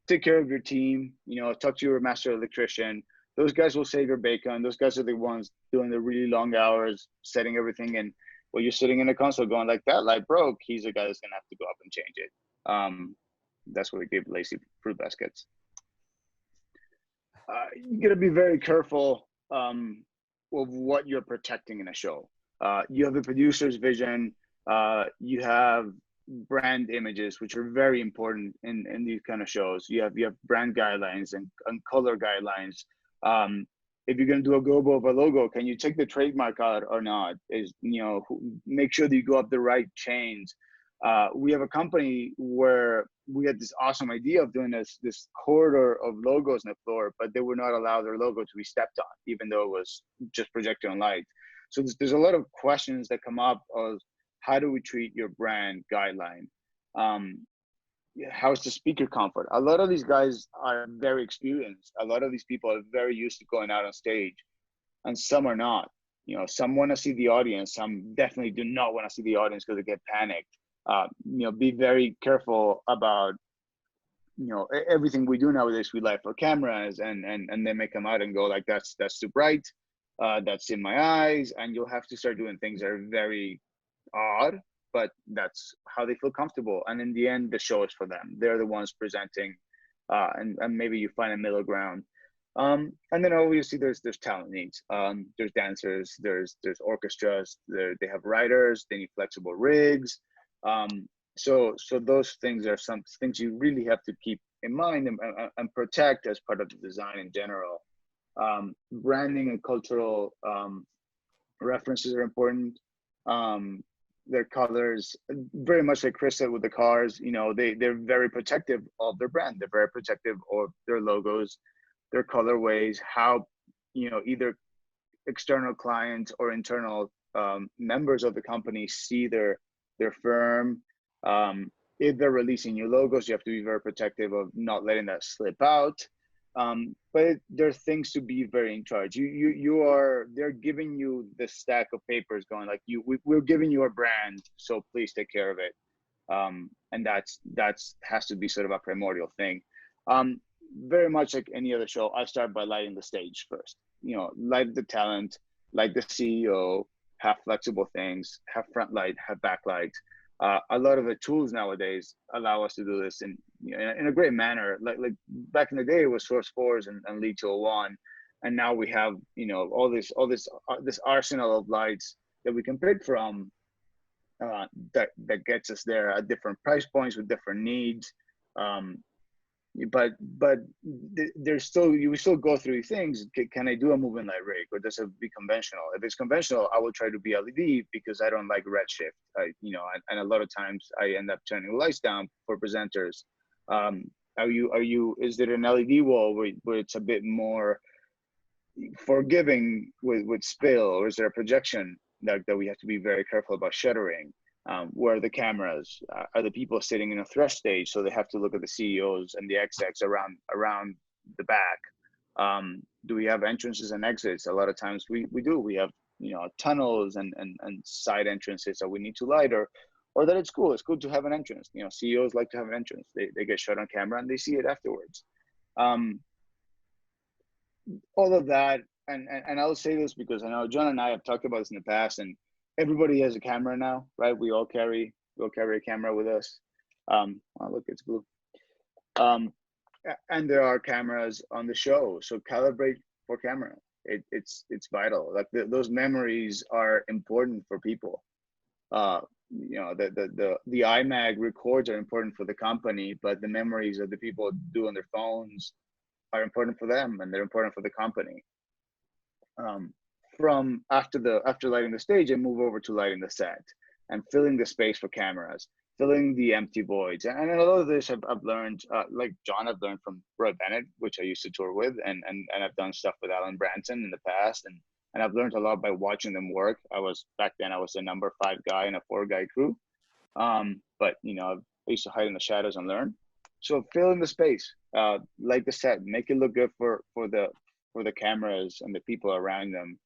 Take care of your team. Talk to your master electrician. Those guys will save your bacon. Those guys are the ones doing the really long hours, setting everything. And while you're sitting in a console going like, that light broke, he's the guy that's gonna have to go up and change it. That's what we give Lacey fruit baskets. You gotta be very careful of what you're protecting in a show. You have the producer's vision. You have brand images, which are very important in these kind of shows. You have brand guidelines and color guidelines. If you're going to do a gobo of a logo, can you take the trademark out or not? Make sure that you go up the right chains. We have a company where we had this awesome idea of doing this corridor of logos on the floor, but they would not allow their logo to be stepped on, even though it was just projected on light. So there's a lot of questions that come up of, how do we treat your brand guideline? How's the speaker comfort? A lot of these guys are very experienced. A lot of these people are very used to going out on stage, and some are not. Some want to see the audience. Some definitely do not want to see the audience because they get panicked. Be very careful about, everything we do nowadays, we light for cameras, and they may come out and go like, that's too bright, that's in my eyes, and you'll have to start doing things that are very odd, but that's how they feel comfortable. And in the end, the show is for them. They're the ones presenting, and maybe you find a middle ground. And then obviously there's talent needs. There's dancers, there's orchestras, they have writers, they need flexible rigs. So those things are some things you really have to keep in mind and protect as part of the design in general. Branding and cultural references are important. Their colors, very much like Chris said with the cars, they're very protective of their brand. They're very protective of their logos, their colorways, how, either external clients or internal members of the company see their firm. If they're releasing new logos, you have to be very protective of not letting that slip out. But there are things to be very in charge. They're giving you the stack of papers going like, we're giving you a brand, so please take care of it. And that's has to be sort of a primordial thing. Very much like any other show, I start by lighting the stage first. Light the talent, light the CEO, have flexible things, have front light, have backlight. A lot of the tools nowadays allow us to do this in a great manner. Like back in the day, it was Source 4s and Lead 201, and now we have all this arsenal of lights that we can pick from. That gets us there at different price points with different needs. But there's still, you still go through things. Can I do a moving light rig, or does it be conventional? If it's conventional, I will try to be LED because I don't like redshift. And a lot of times I end up turning the lights down for presenters. Is there an LED wall where it's a bit more forgiving with spill, or is there a projection that we have to be very careful about shuttering? Where are the cameras? Are the people sitting in a thrush stage, so they have to look at the CEOs and the execs around the back? Do we have entrances and exits? A lot of times we do. We have tunnels and side entrances that we need to light, or that it's cool. It's good to have an entrance. CEOs like to have an entrance. They get shot on camera and they see it afterwards. All of that, and I'll say this because I know John and I have talked about this in the past, and everybody has a camera now, right? We all carry a camera with us. Oh, look, it's blue. And there are cameras on the show, so calibrate for camera. It's vital. Like those memories are important for people. The iMag records are important for the company, but the memories that the people do on their phones are important for them, and they're important for the company. From after lighting the stage, I move over to lighting the set and filling the space for cameras, filling the empty voids. And a lot of this I've learned, like John, I've learned from Roy Bennett, which I used to tour with, and I've done stuff with Alan Branson in the past, and I've learned a lot by watching them work. Back then I was the number 5 guy in a 4-guy crew, but I used to hide in the shadows and learn. So fill in the space, light the set, make it look good for the cameras and the people around them.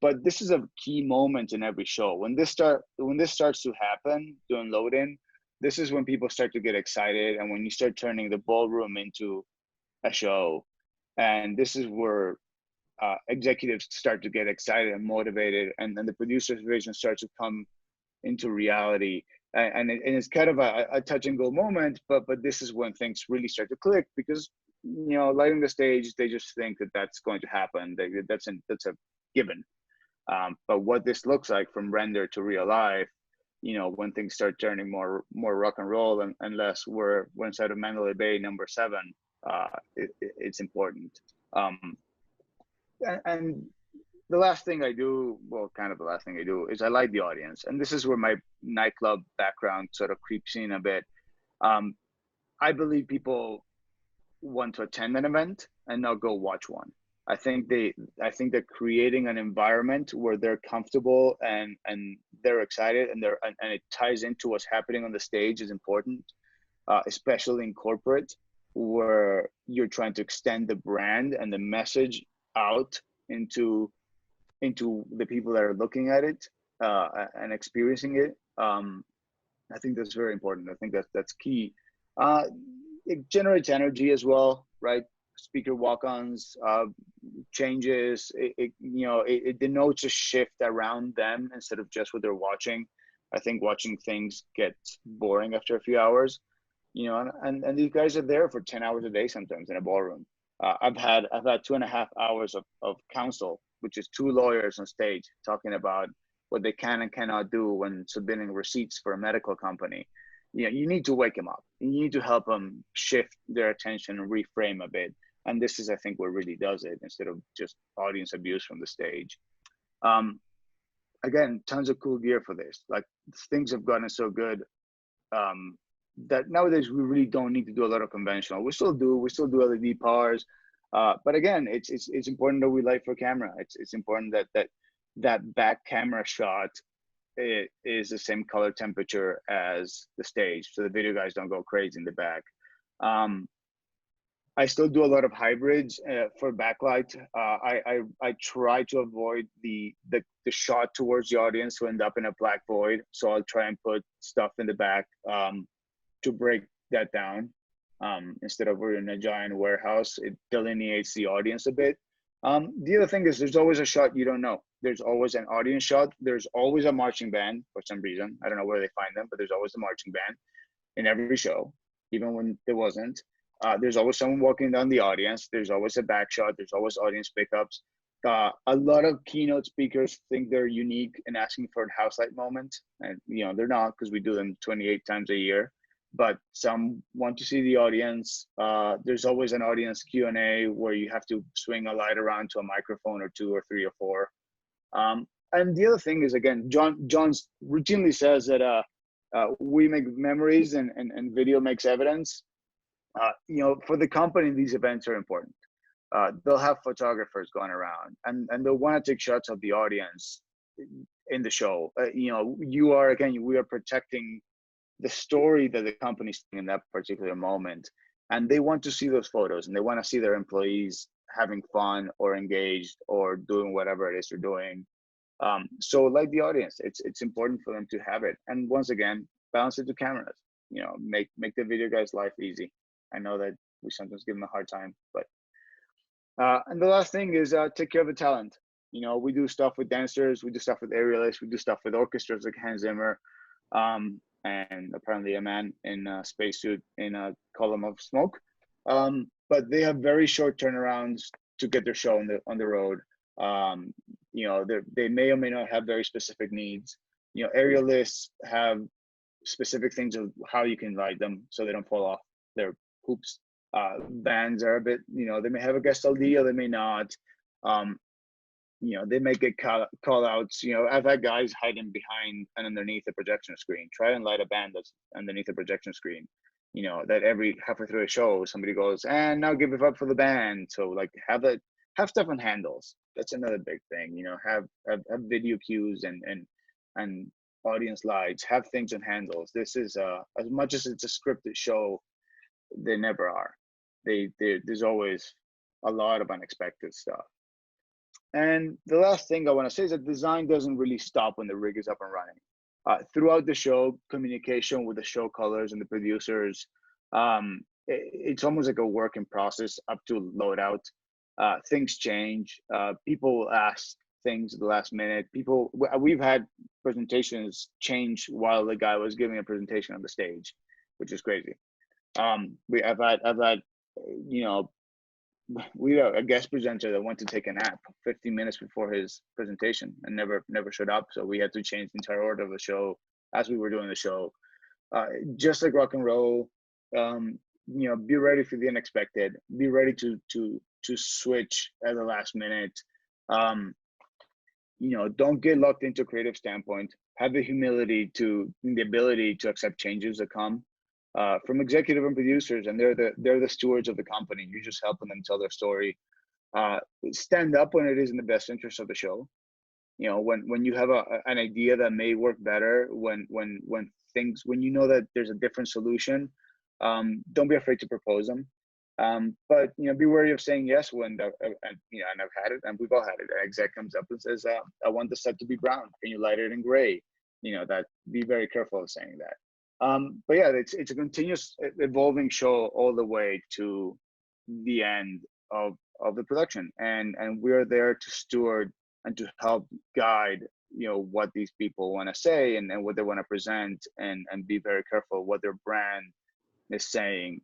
But this is a key moment in every show. When this starts to happen during load-in, this is when people start to get excited, and when you start turning the ballroom into a show. And this is where executives start to get excited and motivated, and then the producer's vision starts to come into reality. And it's kind of a touch and go moment, but this is when things really start to click, because lighting the stage, they just think that that's going to happen. That's a given. But what this looks like from render to real life, when things start turning more rock and roll and less we're inside of Mandalay Bay number 7, it's important. And the last thing I do, is I light the audience. And this is where my nightclub background sort of creeps in a bit. I believe people want to attend an event and not go watch one. I think that creating an environment where they're comfortable and they're excited and it ties into what's happening on the stage is important, especially in corporate, where you're trying to extend the brand and the message out into the people that are looking at it and experiencing it. I think that's very important. I think that's key. it generates energy as well, right? Speaker walk-ons, changes. It denotes a shift around them instead of just what they're watching. I think watching things gets boring after a few hours, and these guys are there for 10 hours a day sometimes in a ballroom. I've had 2.5 hours of counsel, which is 2 lawyers on stage talking about what they can and cannot do when submitting receipts for a medical company. You need to wake them up. You need to help them shift their attention and reframe a bit. And this is, I think, what really does it instead of just audience abuse from the stage. Again, tons of cool gear for this. Like, things have gotten so good that nowadays we really don't need to do a lot of conventional. We still do LED pars, but again, it's important that we light for camera. It's important that back camera shot is the same color temperature as the stage, so the video guys don't go crazy in the back. I still do a lot of hybrids for backlight. I try to avoid the shot towards the audience to end up in a black void. So I'll try and put stuff in the back to break that down. Instead of we're in a giant warehouse, it delineates the audience a bit. The other thing is there's always a shot you don't know. There's always an audience shot. There's always a marching band for some reason. I don't know where they find them, but there's always a marching band in every show, even when there wasn't. There's always someone walking down the audience. There's always a back shot. There's always audience pickups. A lot of keynote speakers think they're unique in asking for a house light moment. And, they're not, because we do them 28 times a year. But some want to see the audience. There's always an audience Q&A where you have to swing a light around to a microphone or 2 or 3 or 4. And the other thing is, again, John routinely says that we make memories and video makes evidence. For the company, these events are important. They'll have photographers going around and they'll want to take shots of the audience in the show. We are protecting the story that the company's in that particular moment. And they want to see those photos and they want to see their employees having fun or engaged or doing whatever it is they're doing. So like the audience, it's important for them to have it. And once again, balance it to cameras, make the video guys' life easy. I know that we sometimes give them a hard time, but and the last thing is take care of the talent. We do stuff with dancers, we do stuff with aerialists, we do stuff with orchestras like Hans Zimmer, and apparently a man in a spacesuit in a column of smoke. But they have very short turnarounds to get their show on the road. They may or may not have very specific needs. Aerialists have specific things of how you can ride them so they don't fall off their hoops. Bands are a bit, they may have a guest LD or they may not. They may get call outs. I've had guys hiding behind and underneath the projection screen. Try and light a band that's underneath the projection screen. That every halfway through a show, somebody goes, and now give it up for the band. So like have stuff on handles. That's another big thing. Have video cues and audience lights. Have things on handles. This is as much as it's a scripted show, they never are. There's always a lot of unexpected stuff. And the last thing I want to say is that design doesn't really stop when the rig is up and running. Throughout the show, communication with the show colors and the producers, it's almost like a work in process up to loadout. Things change. People ask things at the last minute. We've had presentations change while the guy was giving a presentation on the stage, which is crazy. I've had we have a guest presenter that went to take a nap 15 minutes before his presentation and never showed up. So we had to change the entire order of the show as we were doing the show. Just like rock and roll, be ready for the unexpected. Be ready to switch at the last minute. Don't get locked into a creative standpoint. Have the humility the ability to accept changes that come from executive and producers, and they're the stewards of the company. You're just helping them tell their story. Stand up when it is in the best interest of the show. When you have an idea that may work better, when you know that there's a different solution, don't be afraid to propose them. But be wary of saying yes when and I've had it, and we've all had it. An exec comes up and says, "I want the set to be brown. Can you light it in gray?" That be very careful of saying that. But yeah, it's a continuous evolving show all the way to the end of the production, and we're there to steward and to help guide, you know, what these people want to say and what they want to present, and be very careful what their brand is saying.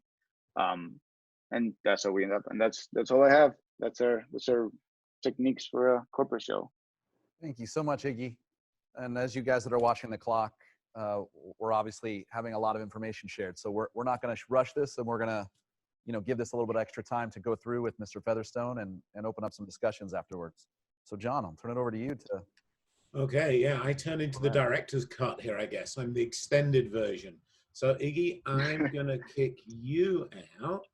And that's how we end up. And that's all I have. That's our techniques for a corporate show. Thank you so much, Iggy. And as you guys that are watching the clock, we're obviously having a lot of information shared. So we're not going to rush this, and we're going to, you know, give this a little bit extra time to go through with Mr. Featherstone and open up some discussions afterwards. So John, I'll turn it over to you to. Okay, yeah, I turn into the director's cut here, I guess. I'm the extended version. So Iggy, I'm going to kick you out,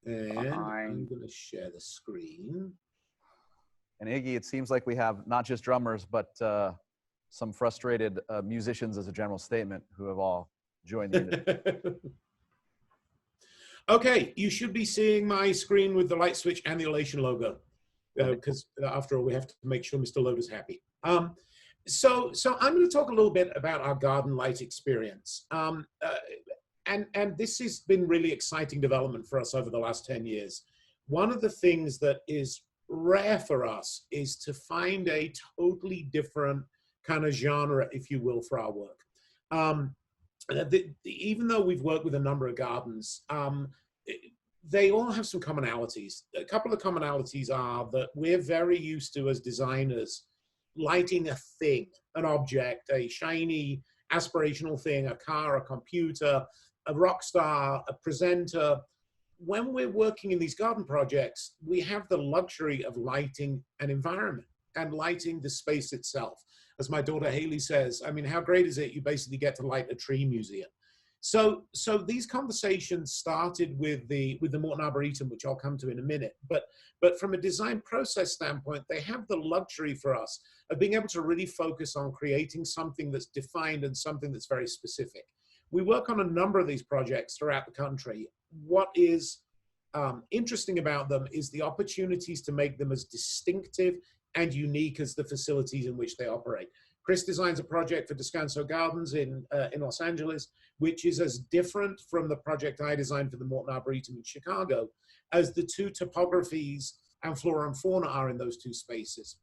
and I'm going to share the screen. And Iggy, it seems like we have not just drummers, but some frustrated musicians as a general statement who have all joined the industry. Okay, you should be seeing my screen with the LightSwitch and the Elation logo, because after all, we have to make sure Mr. Loder's happy. So I'm going to talk a little bit about our garden light experience. And this has been really exciting development for us over the last 10 years. One of the things that is rare for us is to find a totally different kind of genre, if you will, for our work. Even though we've worked with a number of gardens, they all have some commonalities. A couple of commonalities are that we're very used to, as designers, lighting a thing, an object, a shiny, aspirational thing, a car, a computer, a rock star, a presenter. When we're working in these garden projects, we have the luxury of lighting an environment and lighting the space itself. As my daughter Haley says, I mean, how great is it? You basically get to light a tree museum. So these conversations started with the Morton Arboretum, which I'll come to in a minute. But from a design process standpoint, they have the luxury for us of being able to really focus on creating something that's defined and something that's very specific. We work on a number of these projects throughout the country. What is interesting about them is the opportunities to make them as distinctive and unique as the facilities in which they operate. Chris designs a project for Descanso Gardens in Los Angeles, which is as different from the project I designed for the Morton Arboretum in Chicago as the two topographies and flora and fauna are in those two spaces.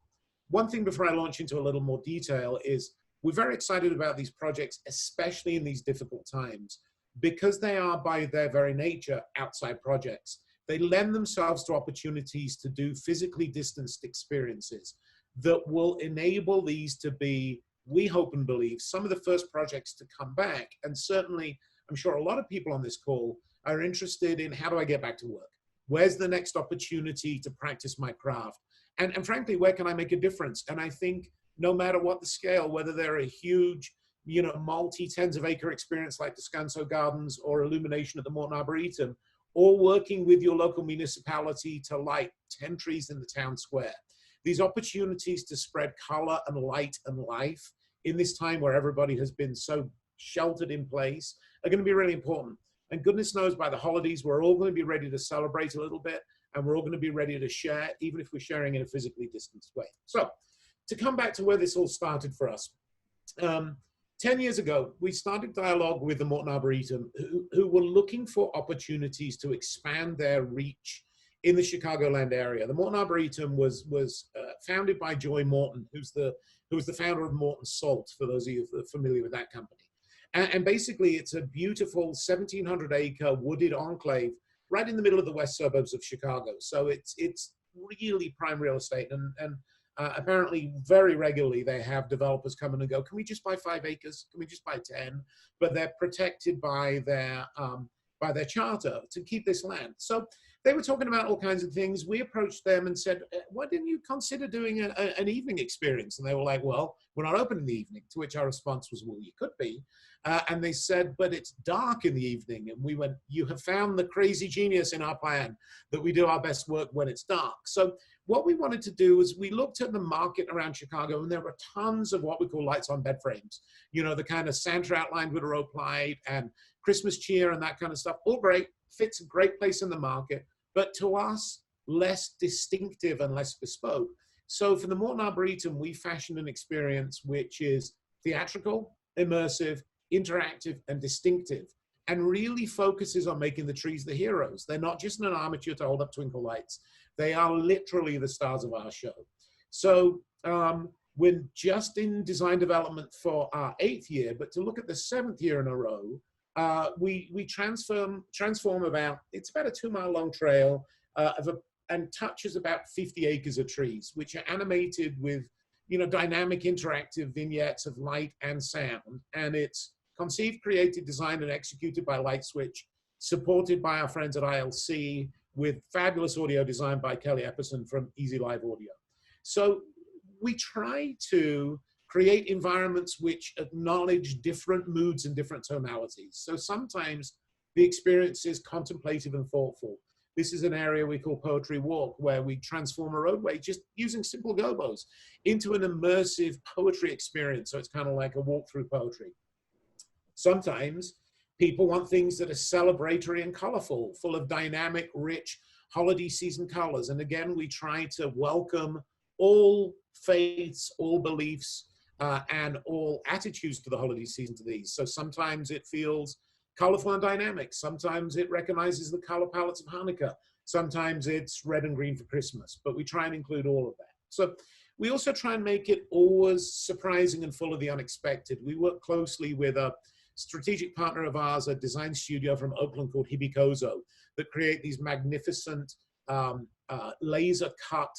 One thing before I launch into a little more detail is we're very excited about these projects, especially in these difficult times, because they are by their very nature outside projects. They lend themselves to opportunities to do physically distanced experiences that will enable these to be, we hope and believe, some of the first projects to come back. And certainly, I'm sure a lot of people on this call are interested in, how do I get back to work? Where's the next opportunity to practice my craft? And frankly, where can I make a difference? And I think no matter what the scale, whether they're a huge, you know, multi-tens of acre experience like Descanso Gardens or illumination at the Morton Arboretum, or working with your local municipality to light 10 trees in the town square. These opportunities to spread color and light and life in this time where everybody has been so sheltered in place are going to be really important. And goodness knows by the holidays, we're all going to be ready to celebrate a little bit, and we're all going to be ready to share, even if we're sharing in a physically distanced way. So to come back to where this all started for us, 10 years ago, we started dialogue with the Morton Arboretum, who were looking for opportunities to expand their reach in the Chicagoland area. The Morton Arboretum was founded by Joy Morton, who was the founder of Morton Salt, for those of you who are familiar with that company. And basically, it's a beautiful 1,700 acre wooded enclave right in the middle of the west suburbs of Chicago. So it's really prime real estate. And apparently, very regularly, they have developers come in and go, can we just buy 5 acres? Can we just buy 10? But they're protected by their charter to keep this land. So they were talking about all kinds of things. We approached them and said, why didn't you consider doing an evening experience? And they were like, well, we're not open in the evening, to which our response was, well, you could be. And they said, but it's dark in the evening. And we went, you have found the crazy genius in our plan that we do our best work when it's dark. So what we wanted to do is we looked at the market around Chicago, and there were tons of what we call lights on bed frames. You know, the kind of Santa outlined with a rope light and Christmas cheer and that kind of stuff. All great, fits a great place in the market, but to us, less distinctive and less bespoke. So for the Morton Arboretum, we fashioned an experience which is theatrical, immersive, interactive, and distinctive, and really focuses on making the trees the heroes. They're not just an armature to hold up twinkle lights. They are literally the stars of our show. So we're just in design development for our 8th year, but to look at the 7th year in a row, we transform about, it's about a 2-mile long trail and touches about 50 acres of trees, which are animated with, you know, dynamic interactive vignettes of light and sound. And it's conceived, created, designed, and executed by LightSwitch, supported by our friends at ILC, with fabulous audio design by Kelly Epperson from Easy Live Audio. So we try to create environments which acknowledge different moods and different tonalities. So sometimes the experience is contemplative and thoughtful. This is an area we call Poetry Walk, where we transform a roadway just using simple gobos into an immersive poetry experience. So it's kind of like a walk through poetry. Sometimes people want things that are celebratory and colorful, full of dynamic, rich holiday season colors. And again, we try to welcome all faiths, all beliefs, and all attitudes to the holiday season to these. So sometimes it feels colorful and dynamic. Sometimes it recognizes the color palettes of Hanukkah. Sometimes it's red and green for Christmas, but we try and include all of that. So we also try and make it always surprising and full of the unexpected. We work closely with a strategic partner of ours, a design studio from Oakland called Hibikozo, that create these magnificent laser cut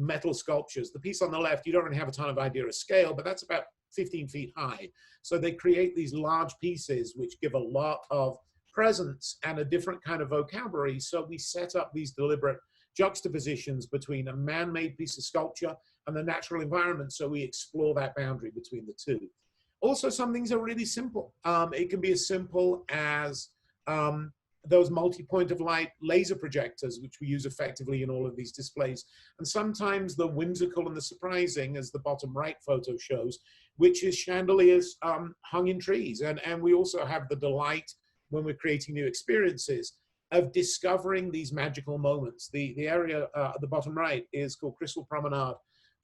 metal sculptures. The piece on the left, you don't really have a ton of idea of scale, but that's about 15 feet high. So they create these large pieces which give a lot of presence and a different kind of vocabulary. So we set up these deliberate juxtapositions between a man-made piece of sculpture and the natural environment. So we explore that boundary between the two. Also, some things are really simple. It can be as simple as those multi-point of light laser projectors, which we use effectively in all of these displays. And sometimes the whimsical and the surprising, as the bottom right photo shows, which is chandeliers hung in trees. And we also have the delight, when we're creating new experiences, of discovering these magical moments. The area at the bottom right is called Crystal Promenade,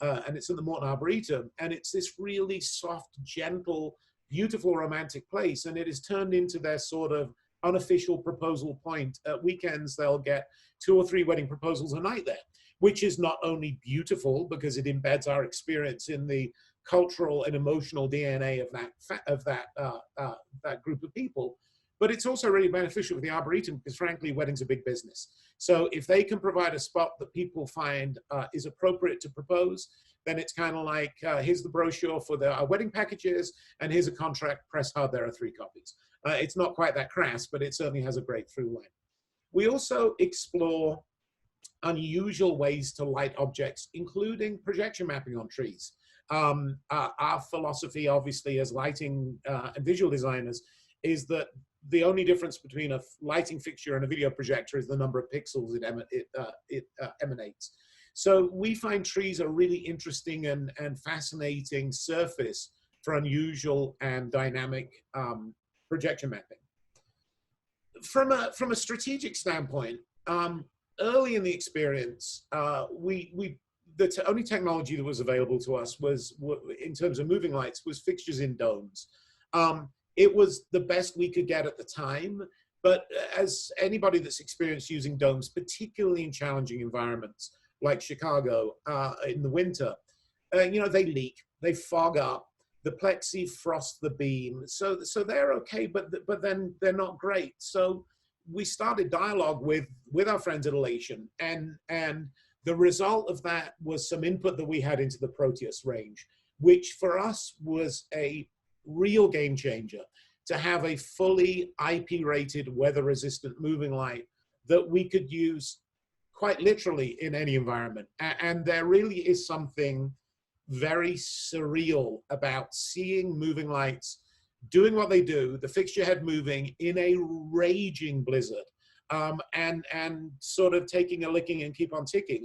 and it's in the Morton Arboretum. And it's this really soft, gentle, beautiful, romantic place. And it is turned into their sort of unofficial proposal point. At weekends, they'll get 2 or 3 wedding proposals a night there, which is not only beautiful because it embeds our experience in the cultural and emotional DNA of that group of people, but it's also really beneficial for the Arboretum because, frankly, weddings are big business. So if they can provide a spot that people find is appropriate to propose, then it's kind of like, here's the brochure for our wedding packages, and here's a contract, press hard, there are 3 copies. It's not quite that crass, but it certainly has a great through line. We also explore unusual ways to light objects, including projection mapping on trees. Our philosophy, obviously, as lighting and visual designers, is that the only difference between a lighting fixture and a video projector is the number of pixels it emanates. So we find trees a really interesting and fascinating surface for unusual and dynamic projection mapping. From a strategic standpoint, early in the experience, the only technology that was available to us was, in terms of moving lights, was fixtures in domes. It was the best we could get at the time, but as anybody that's experienced using domes, particularly in challenging environments like Chicago in the winter, you know, they leak, they fog up, the plexi frost the beam, so they're okay, but then they're not great. So we started dialogue with our friends at Elation, and the result of that was some input that we had into the Proteus range, which for us was a real game changer, to have a fully IP-rated, weather-resistant moving light that we could use quite literally in any environment. And there really is something very surreal about seeing moving lights doing what they do, the fixture head moving in a raging blizzard, and sort of taking a licking and keep on ticking.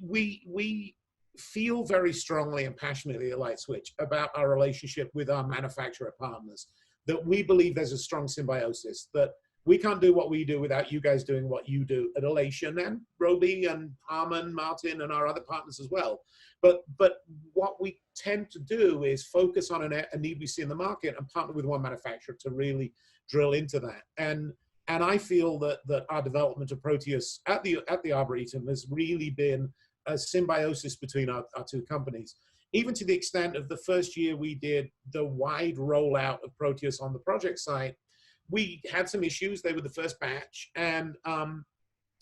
We feel very strongly and passionately at LightSwitch about our relationship with our manufacturer partners, that we believe there's a strong symbiosis, that we can't do what we do without you guys doing what you do at Elation, and Roby and Harman, Martin, and our other partners as well. But what we tend to do is focus on a need we see in the market and partner with one manufacturer to really drill into that. And I feel that our development of Proteus at the Arboretum has really been a symbiosis between our two companies, even to the extent of the first year we did the wide rollout of Proteus on the project site. We had some issues. They were the first batch, and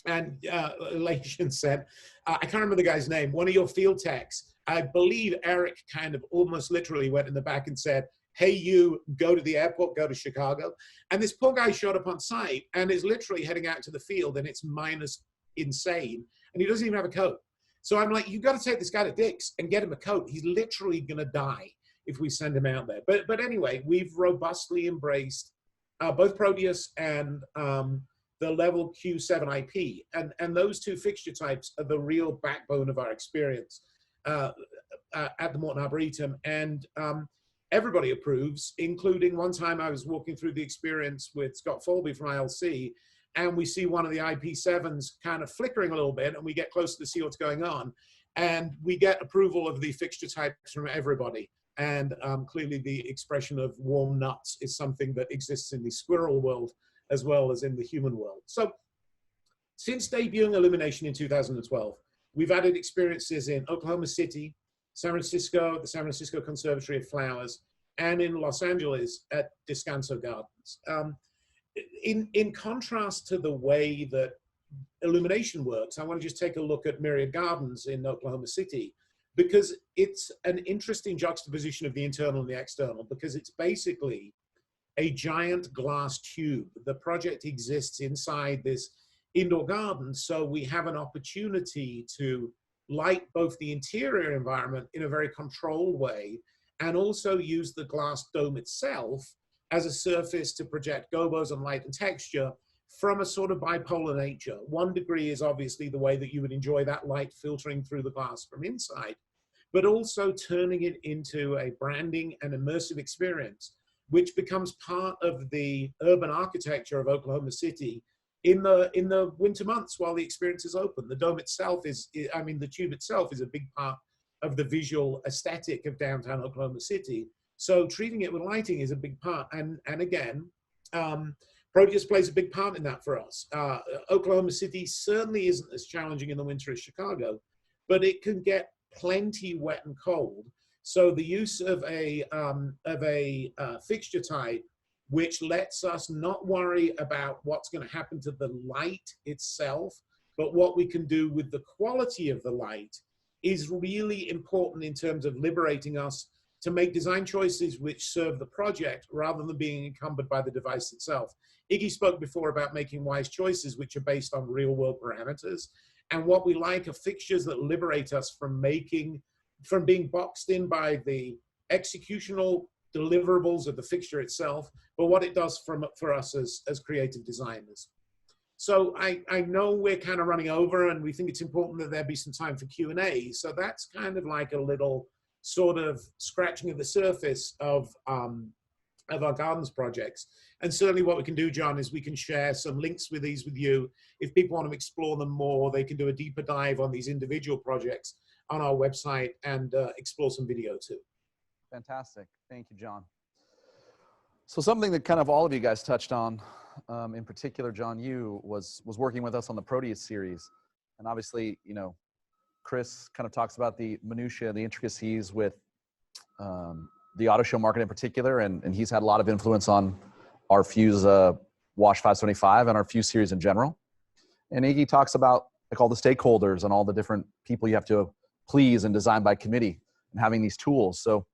Elation said, I can't remember the guy's name, one of your field techs, I believe Eric, kind of almost literally went in the back and said, hey, you, go to the airport, go to Chicago. And this poor guy showed up on site and is literally heading out to the field, and it's minus insane, and he doesn't even have a coat. So I'm like, you got to take this guy to Dick's and get him a coat. He's literally going to die if we send him out there. But anyway, we've robustly embraced both Proteus and the level Q7 IP. And those two fixture types are the real backbone of our experience at the Morton Arboretum. And everybody approves, including one time I was walking through the experience with Scott Folby from ILC, and we see one of the IP7s kind of flickering a little bit, and we get closer to see what's going on. And we get approval of the fixture types from everybody. And clearly the expression of warm nuts is something that exists in the squirrel world as well as in the human world. So since debuting Illumination in 2012, we've added experiences in Oklahoma City, San Francisco, the San Francisco Conservatory of Flowers, and in Los Angeles at Descanso Gardens. In contrast to the way that Illumination works, I want to just take a look at Myriad Gardens in Oklahoma City, because it's an interesting juxtaposition of the internal and the external, because it's basically a giant glass tube. The project exists inside this indoor garden, so we have an opportunity to light both the interior environment in a very controlled way and also use the glass dome itself as a surface to project gobos and light and texture from a sort of bipolar nature. 1 degree is obviously the way that you would enjoy that light filtering through the glass from inside, but also turning it into a branding and immersive experience, which becomes part of the urban architecture of Oklahoma City in the winter months while the experience is open. The dome itself is, I mean, the tube itself is a big part of the visual aesthetic of downtown Oklahoma City. So treating it with lighting is a big part. And again, Proteus plays a big part in that for us. Oklahoma City certainly isn't as challenging in the winter as Chicago, but it can get plenty wet and cold. So the use of a fixture type which lets us not worry about what's going to happen to the light itself, but what we can do with the quality of the light is really important in terms of liberating us to make design choices which serve the project rather than being encumbered by the device itself. Iggy spoke before about making wise choices which are based on real world parameters. And what we like are fixtures that liberate us from being boxed in by the executional deliverables of the fixture itself, but what it does for us as creative designers. So I know we're kind of running over, and we think it's important that there be some time for Q&A. So that's kind of like a little sort of scratching of the surface of our gardens projects. And certainly what we can do, John, is we can share some links with these with you. If people want to explore them more, they can do a deeper dive on these individual projects on our website and explore some video too. Fantastic. Thank you, John. So something that kind of all of you guys touched on, in particular, John, you was working with us on the Proteus series. And obviously, you know, Chris kind of talks about the minutiae, the intricacies with the auto show market in particular. And he's had a lot of influence on our Fuse Wash 575 and our Fuse series in general. And Iggy talks about like all the stakeholders and all the different people you have to please and design by committee and having these tools. So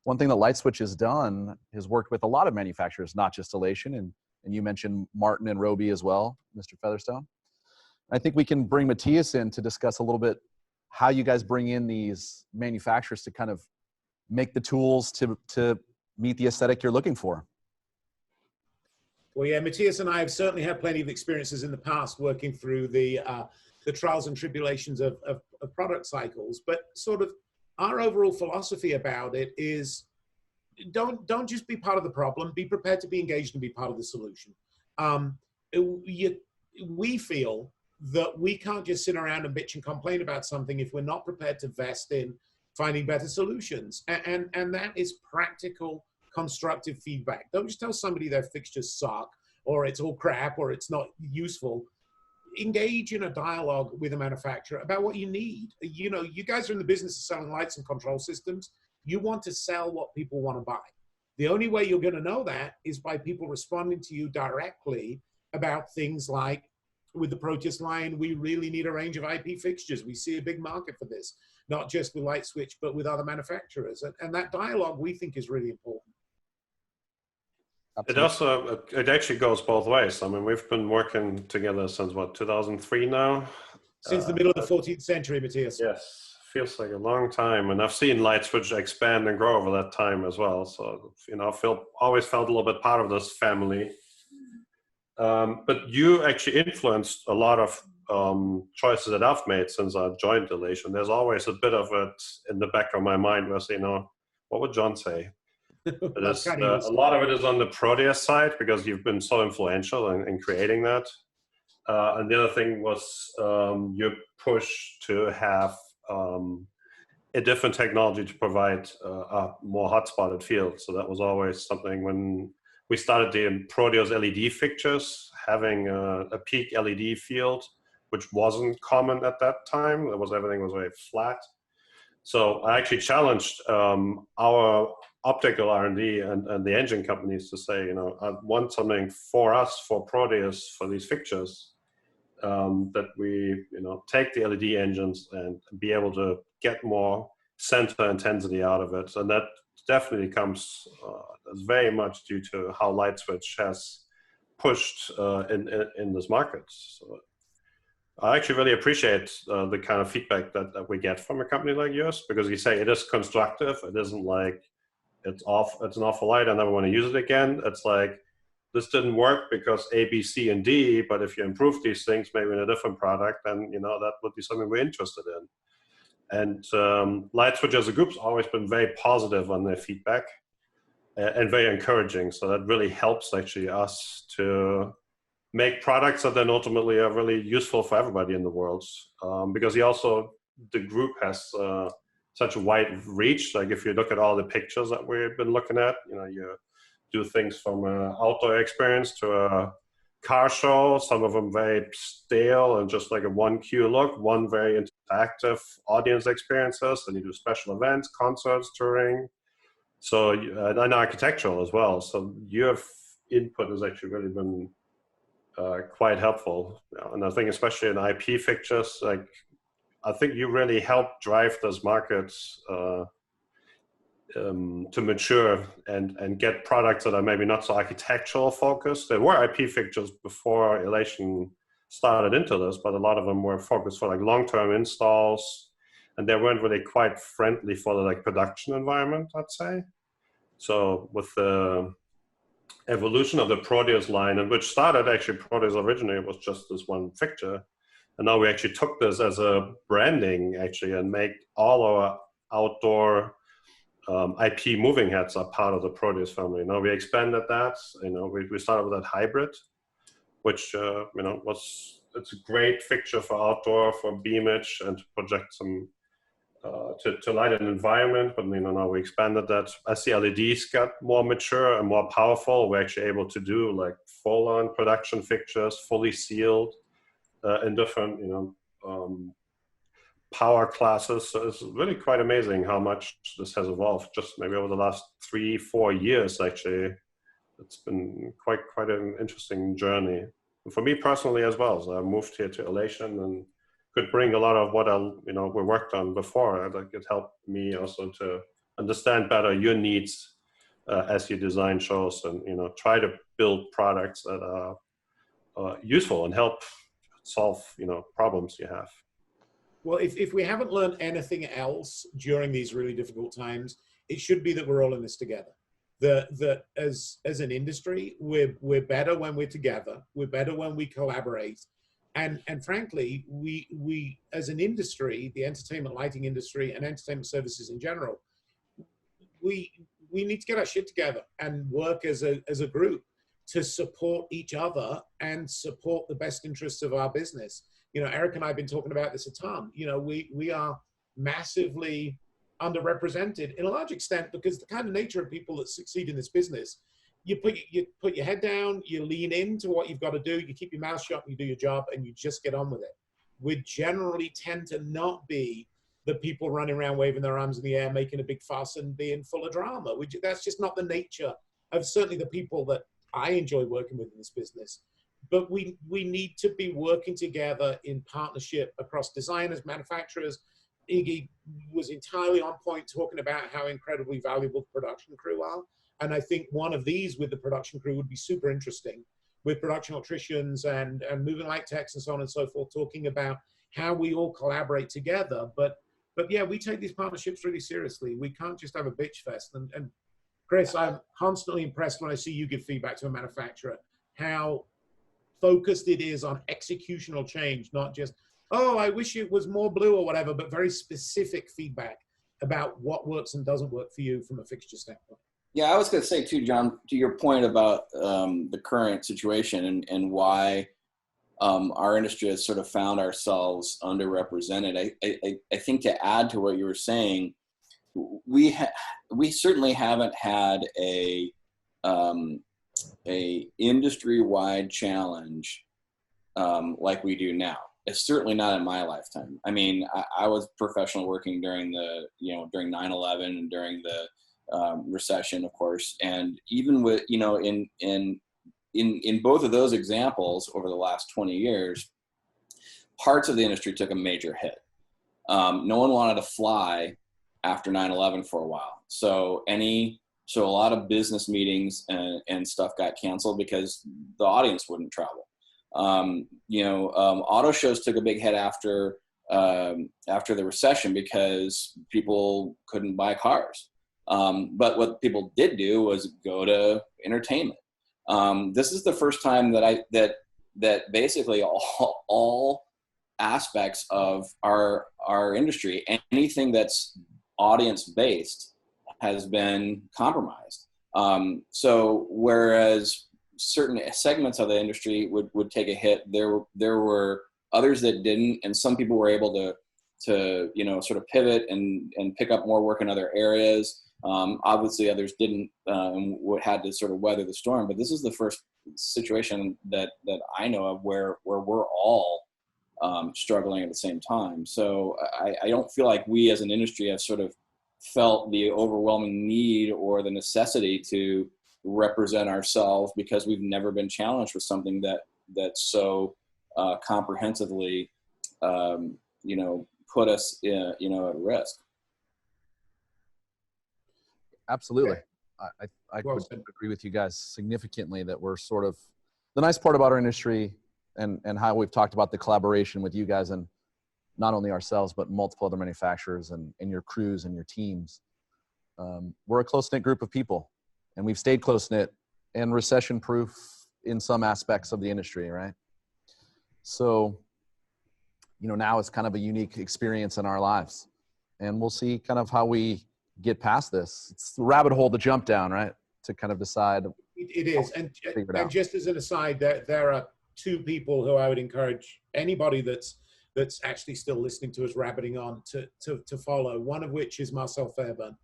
one thing that LightSwitch has done is worked with a lot of manufacturers, not just Elation, and you mentioned Martin and Roby as well, Mr. Featherstone. I think we can bring Matthias in to discuss a little bit how you guys bring in these manufacturers to kind of make the tools to meet the aesthetic you're looking for. Well, yeah, Matthias and I have certainly had plenty of experiences in the past working through the trials and tribulations of product cycles, but sort of our overall philosophy about it is don't just be part of the problem, be prepared to be engaged and be part of the solution. we feel that we can't just sit around and bitch and complain about something if we're not prepared to invest in finding better solutions. And that is practical, constructive feedback. Don't just tell somebody their fixtures suck, or it's all crap, or it's not useful. Engage in a dialogue with a manufacturer about what you need. You know, you guys are in the business of selling lights and control systems. You want to sell what people want to buy. The only way you're going to know that is by people responding to you directly about things like, with the Proteus line, we really need a range of IP fixtures. We see a big market for this, not just with LightSwitch, but with other manufacturers. And that dialogue, we think, is really important. It also, it actually goes both ways. I mean, we've been working together since what, 2003 now? Since the middle of the 14th century, Matthias. Yes, feels like a long time. And I've seen LightSwitch expand and grow over that time as well. So, you know, always felt a little bit part of this family. But you actually influenced a lot of choices that I've made since I joined Elation. There's always a bit of it in the back of my mind where I say, you know, what would John say? A lot of it is on the Proteus side because you've been so influential in creating that. And the other thing was your push to have a different technology to provide a more hot-spotted field. So that was always something when we started the Proteus LED fixtures, having a peak LED field, which wasn't common at that time. Everything was very flat. So I actually challenged our optical R&D and the engine companies to say, you know, I want something for us, for Proteus, for these fixtures, that we, you know, take the LED engines and be able to get more center intensity out of it. And that definitely comes very much due to how LightSwitch has pushed in this market. So I actually really appreciate the kind of feedback that we get from a company like yours, because you say it is constructive. It isn't like it's an awful light, I never want to use it again. It's like, this didn't work because A, B, C, and D, but if you improve these things, maybe in a different product, then, you know, that would be something we're interested in. And LightSwitch as a group's always been very positive on their feedback and very encouraging. So that really helps actually us to make products that then ultimately are really useful for everybody in the world. Because the group has such a wide reach. Like if you look at all the pictures that we've been looking at, you know, you do things from an outdoor experience to a car show, some of them very stale and just like a one cue look, one very interactive audience experiences, and you do special events, concerts, touring, so and architectural as well. So your input has actually really been quite helpful. And I think especially in IP fixtures, like I think you really helped drive those markets to mature and get products that are maybe not so architectural focused. There were IP fixtures before Elation started into this, but a lot of them were focused for like long-term installs, and they weren't really quite friendly for the like production environment, I'd say. So with the evolution of the Proteus line, and which started actually, Proteus originally was just this one fixture, and now we actually took this as a branding actually and make all our outdoor IP moving heads are part of the Proteus family. Now we expanded that. You know, we started with that hybrid, which you know, it's a great fixture for outdoor, for beamage, and to project some to light an environment. But you know, now we expanded that. As the LEDs got more mature and more powerful, we're actually able to do like full-on production fixtures, fully sealed, in different, you know, power classes. So it's really quite amazing how much this has evolved just maybe over the last 3-4 years. Actually, it's been quite an interesting journey, and for me personally as well. So I moved here to Elation and could bring a lot of what we worked on before. Like it helped me also to understand better your needs as you design shows, and you know, try to build products that are useful and help solve, you know, problems you have. Well, if we haven't learned anything else during these really difficult times, it should be that we're all in this together. That as an industry, we're better when we're together. We're better when we collaborate. And frankly, we as an industry, the entertainment lighting industry and entertainment services in general, we need to get our shit together and work as a group. to support each other and support the best interests of our business. You know, Eric and I have been talking about this a ton. You know, we are massively underrepresented in a large extent because the kind of nature of people that succeed in this business, you put your head down, you lean into what you've got to do, you keep your mouth shut, you do your job, and you just get on with it. We generally tend to not be the people running around waving their arms in the air, making a big fuss and being full of drama. That's just not the nature of certainly the people that I enjoy working with in this business. But we need to be working together in partnership across designers, manufacturers. Iggy was entirely on point talking about how incredibly valuable the production crew are. And I think one of these with the production crew would be super interesting, with production electricians and moving light techs and so on and so forth, talking about how we all collaborate together. But yeah, we take these partnerships really seriously. We can't just have a bitch fest. And Chris, I'm constantly impressed when I see you give feedback to a manufacturer, how focused it is on executional change, not just, oh, I wish it was more blue or whatever, but very specific feedback about what works and doesn't work for you from a fixture standpoint. Yeah, I was going to say too, John, to your point about the current situation and why our industry has sort of found ourselves underrepresented. I think to add to what you were saying, we certainly haven't had a industry-wide challenge like we do now. It's certainly not in my lifetime. I mean, I was professional working during during 9/11 and during the recession, of course, and even with in both of those examples over the last 20 years, parts of the industry took a major hit. No one wanted to fly after 9/11 for a while, so a lot of business meetings and stuff got canceled because the audience wouldn't travel. Auto shows took a big hit after the recession because people couldn't buy cars. But what people did do was go to entertainment. This is the first time that basically all aspects of our industry, anything that's audience based, has been compromised. So whereas certain segments of the industry would take a hit, there were others that didn't, and some people were able to sort of pivot and pick up more work in other areas. Obviously others didn't and had to sort of weather the storm, but this is the first situation that I know of where we're all struggling at the same time. So I don't feel like we as an industry have sort of felt the overwhelming need or the necessity to represent ourselves because we've never been challenged with something that's so comprehensively put us at risk. Absolutely. Okay. I would agree with you guys significantly that we're sort of, the nice part about our industry and how we've talked about the collaboration with you guys and not only ourselves, but multiple other manufacturers and your crews and your teams. We're a close-knit group of people, and we've stayed close-knit and recession-proof in some aspects of the industry, right? So, now it's kind of a unique experience in our lives, and we'll see kind of how we get past this. It's the rabbit hole to jump down, right? To kind of decide. It is. And just as an aside, there are two people who I would encourage anybody that's actually still listening to us rabbiting on to follow. One of which is Marcel Fairbairn.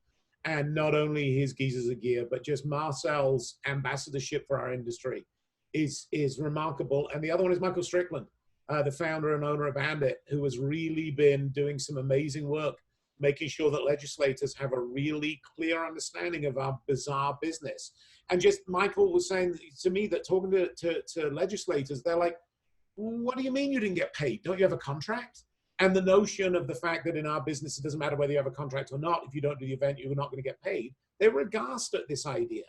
And not only his Geezers of Gear, but just Marcel's ambassadorship for our industry is remarkable. And the other one is Michael Strickland, the founder and owner of Bandit, who has really been doing some amazing work, making sure that legislators have a really clear understanding of our bizarre business. And just Michael was saying to me that talking to legislators, they're like, what do you mean you didn't get paid? Don't you have a contract? And the notion of the fact that in our business, it doesn't matter whether you have a contract or not. If you don't do the event, you're not going to get paid. They were aghast at this idea.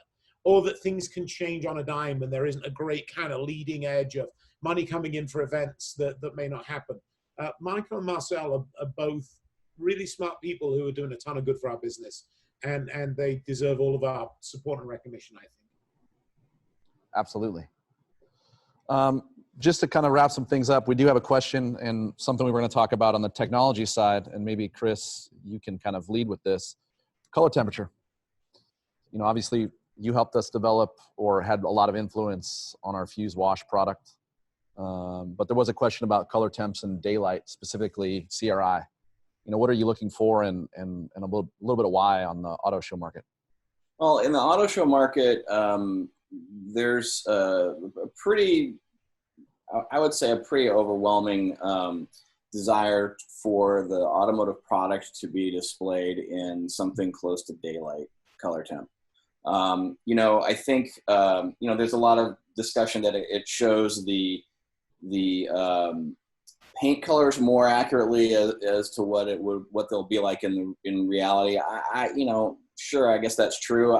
Or that things can change on a dime and there isn't a great kind of leading edge of money coming in for events that may not happen. Michael and Marcel are both really smart people who are doing a ton of good for our business. And they deserve all of our support and recognition, I think. Absolutely. Just to kind of wrap some things up, we do have a question and something we were going to talk about on the technology side, and maybe Chris, you can kind of lead with this. Color temperature. Obviously you helped us develop or had a lot of influence on our Fuse Wash product. But there was a question about color temps and daylight, specifically CRI. What are you looking for and a little bit of why on the auto show market? Well, in the auto show market, there's a pretty overwhelming desire for the automotive product to be displayed in something close to daylight color temp. I think, there's a lot of discussion that it shows the paint colors more accurately as to what they'll be like in reality. Sure, I guess that's true.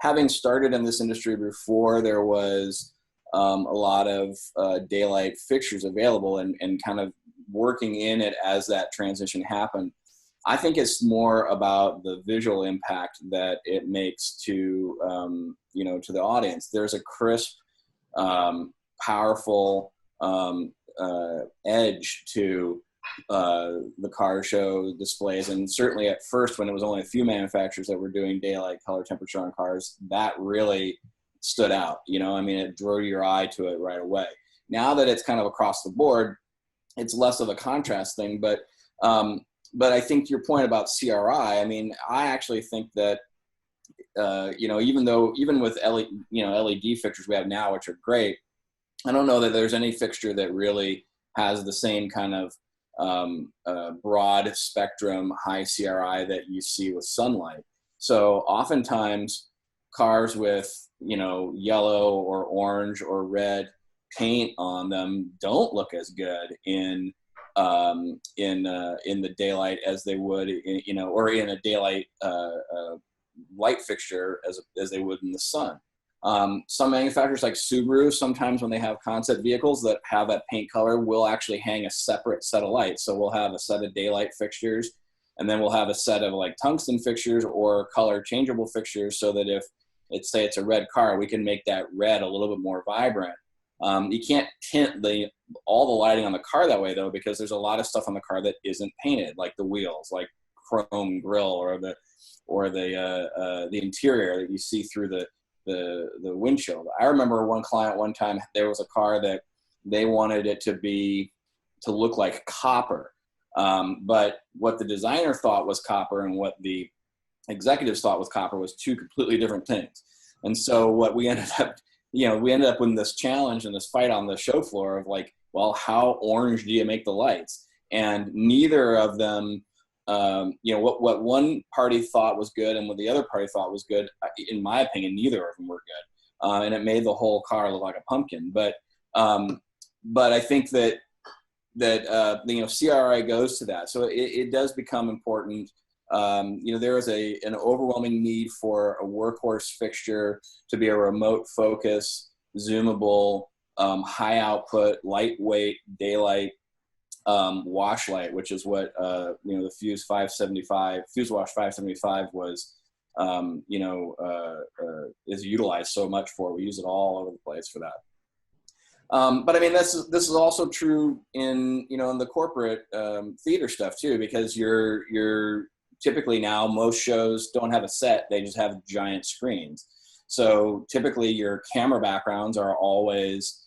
Having started in this industry before there was a lot of daylight fixtures available and kind of working in it as that transition happened, I think it's more about the visual impact that it makes to the audience. There's a crisp, powerful edge to the car show displays, and certainly at first when it was only a few manufacturers that were doing daylight color temperature on cars, that really stood out. It drew your eye to it right away. Now that it's kind of across the board, it's less of a contrast thing, but I think your point about CRI, I actually think that even with LED fixtures we have now, which are great, I don't know that there's any fixture that really has the same kind of broad spectrum, high CRI that you see with sunlight. So oftentimes cars with, yellow or orange or red paint on them don't look as good in the daylight as they would, or in a daylight light fixture as they would in the sun. Some manufacturers like Subaru, sometimes when they have concept vehicles that have that paint color, will actually hang a separate set of lights. So we'll have a set of daylight fixtures, and then we'll have a set of like tungsten fixtures or color changeable fixtures, so that if it's a red car, we can make that red a little bit more vibrant. You can't tint all the lighting on the car that way though, because there's a lot of stuff on the car that isn't painted, like the wheels, like chrome grille, or the interior that you see through the windshield. I remember one client one time, there was a car that they wanted it to look like copper. But what the designer thought was copper and what the executives thought was copper was two completely different things. And so what we ended up with this challenge and this fight on the show floor of like, well, how orange do you make the lights? And neither of them, what one party thought was good and what the other party thought was good, in my opinion, neither of them were good. And it made the whole car look like a pumpkin. But I think that CRI goes to that. So it does become important. There is an overwhelming need for a workhorse fixture to be a remote focus, zoomable, high output, lightweight daylight wash light, which is what the Fuse Wash 575 was is utilized so much for. We use it all over the place for that. But this is also true in the corporate theater stuff too, because you're typically now, most shows don't have a set, they just have giant screens. So typically your camera backgrounds are always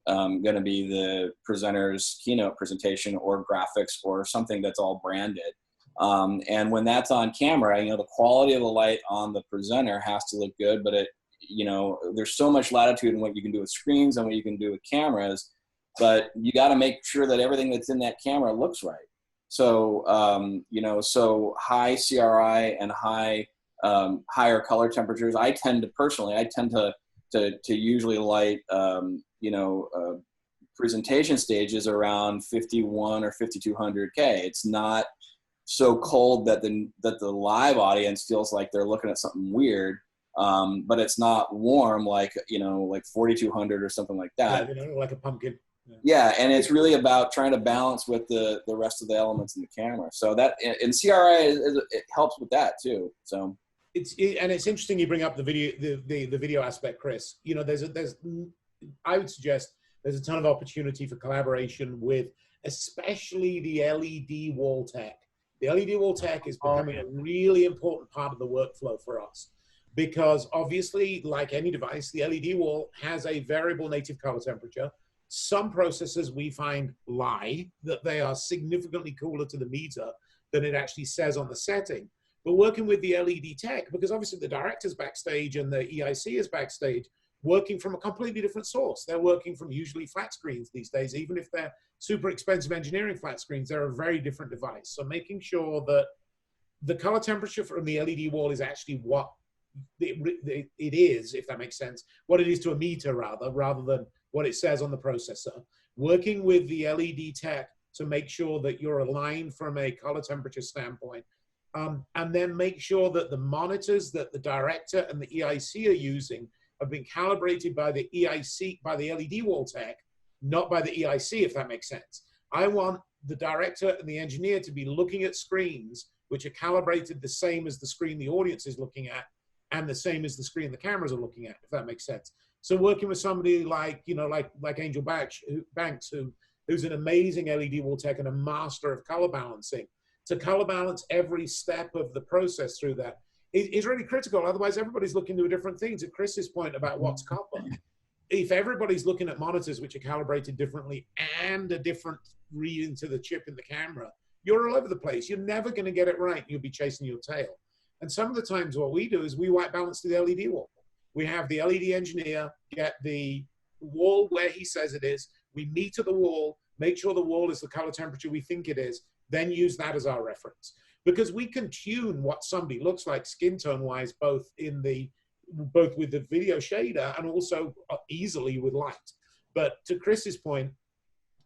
going to be the presenter's keynote presentation or graphics or something that's all branded. And when that's on camera, the quality of the light on the presenter has to look good, but there's so much latitude in what you can do with screens and what you can do with cameras, but you got to make sure that everything that's in that camera looks right. So, so high CRI and higher color temperatures, I tend to usually light, presentation stages around 51 or 5200K. It's not so cold that the live audience feels like they're looking at something weird. But it's not warm like 4200 or something like that. Yeah, like a pumpkin. Yeah, and it's really about trying to balance with the rest of the elements in the camera. So that, and CRI it helps with that too. So it's interesting you bring up the video aspect, Chris. I would suggest there's a ton of opportunity for collaboration with especially the LED wall tech. The LED wall tech is becoming a really important part of the workflow for us. because obviously, like any device, the LED wall has a variable native color temperature. Some processors we find lie that they are significantly cooler to the meter than it actually says on the setting. But working with the LED tech, because obviously the director's backstage and the EIC is backstage, working from a completely different source. They're working from usually flat screens these days. Even if they're super expensive engineering flat screens, they're a very different device. So making sure that the color temperature from the LED wall is actually what it is, if that makes sense, what it is to a meter rather than what it says on the processor. Working with the LED tech to make sure that you're aligned from a color temperature standpoint. And then make sure that the monitors that the director and the EIC are using have been calibrated by the EIC, by the LED wall tech, not by the EIC, if that makes sense. I want the director and the engineer to be looking at screens which are calibrated the same as the screen the audience is looking at and the same as the screen the cameras are looking at, if that makes sense. So working with somebody like, you know, like Angel Banks, who's an amazing LED wall tech and a master of color balancing, to color balance every step of the process through that is really critical. Otherwise, everybody's looking to different things. At Chris's point about what's copper, if everybody's looking at monitors which are calibrated differently and a different reading to the chip in the camera, you're all over the place. You're never going to get it right. You'll be chasing your tail. And some of the times what we do is we white balance to the LED wall. We have the LED engineer get the wall where he says it is. We meter the wall, make sure the wall is the color temperature we think it is, then use that as our reference. Because we can tune what somebody looks like skin tone wise, both with the video shader and also easily with light. But to Chris's point,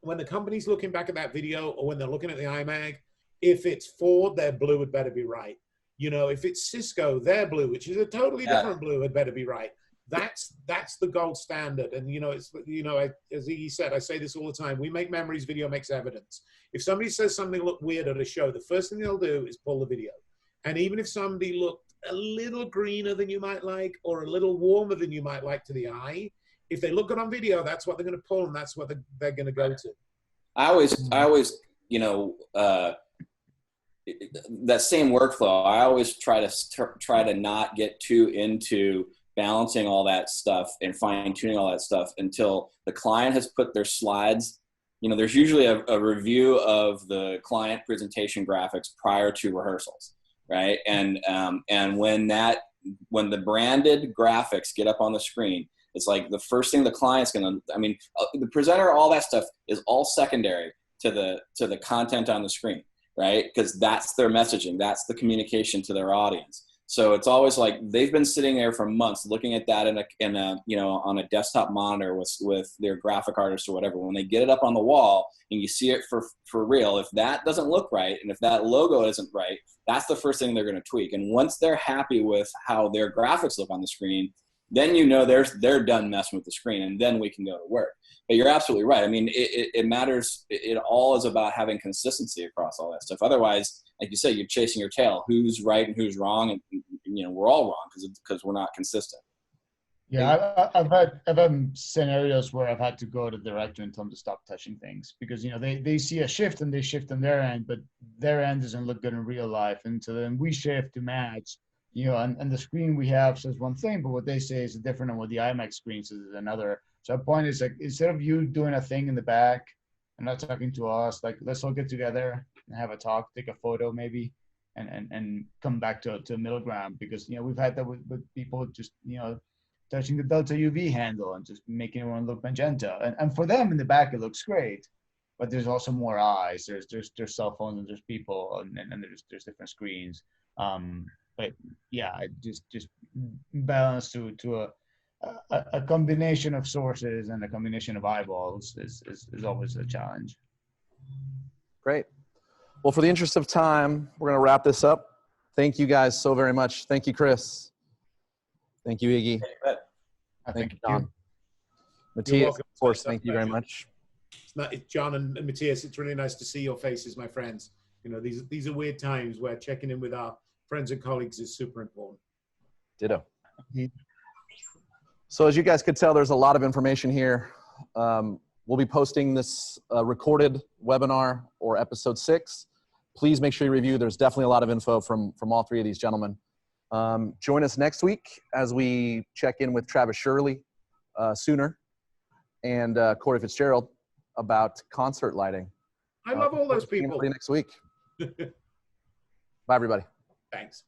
when the company's looking back at that video or when they're looking at the iMag, if it's Ford, their blue had better be right. You know, if it's Cisco, their blue, which is a totally different blue, had better be right. That's the gold standard. And, you know, it's, you know, as Iggy said, I say this all the time, we make memories, video makes evidence. If somebody says something looked weird at a show, the first thing they'll do is pull the video. And even if somebody looked a little greener than you might like or a little warmer than you might like to the eye, if they look good on video, that's what they're going to pull and that's what they're going to go to. I always, you know, that same workflow, I always try to not get too into balancing all that stuff and fine tuning all that stuff until the client has put their slides. You know, there's usually a review of the client presentation graphics prior to rehearsals, right? And when the branded graphics get up on the screen, it's like the first thing the client's gonna, I mean, the presenter, all that stuff is all secondary to the content on the screen, right? Because that's their messaging, that's the communication to their audience. So it's always like they've been sitting there for months looking at that in a you know, on a desktop monitor with their graphic artist or whatever. When they get it up on the wall and you see it for real, if that doesn't look right and if that logo isn't right, that's the first thing they're going to tweak. And once they're happy with how their graphics look on the screen, then you know they're done messing with the screen, and then we can go to work. But you're absolutely right. I mean, it matters. It all is about having consistency across all that stuff. Otherwise, like you said, you're chasing your tail. Who's right and who's wrong, and you know we're all wrong because we're not consistent. Yeah, I've had scenarios where I've had to go to the director and tell them to stop touching things because, you know, they see a shift and they shift on their end, but their end doesn't look good in real life, and so then we shift to match. You know, and the screen we have says one thing, but what they say is different, and what the IMAX screen says is another. So our point is, like, instead of you doing a thing in the back and not talking to us, like, let's all get together and have a talk, take a photo maybe, and come back to a middle ground. Because, you know, we've had that with people just, you know, touching the Delta UV handle and just making everyone look magenta. And for them in the back, it looks great, but there's also more eyes. There's cell phones and there's people and there's different screens. But yeah, just balance to a combination of sources and a combination of eyeballs is always a challenge. Great. Well, for the interest of time, we're going to wrap this up. Thank you guys so very much. Thank you, Chris. Thank you, Iggy. Thank you, John. Matthias, of course, thank you very much. It's John and Matthias, it's really nice to see your faces, my friends. You know, these are weird times where checking in with our friends and colleagues is super important. Ditto. So as you guys could tell, there's a lot of information here. We'll be posting this recorded webinar or episode 6. Please make sure you review. There's definitely a lot of info from all three of these gentlemen. Join us next week as we check in with Travis Shirley, Sooner, and Corey Fitzgerald about concert lighting. I love all those people. Next week. Bye, everybody. Thanks.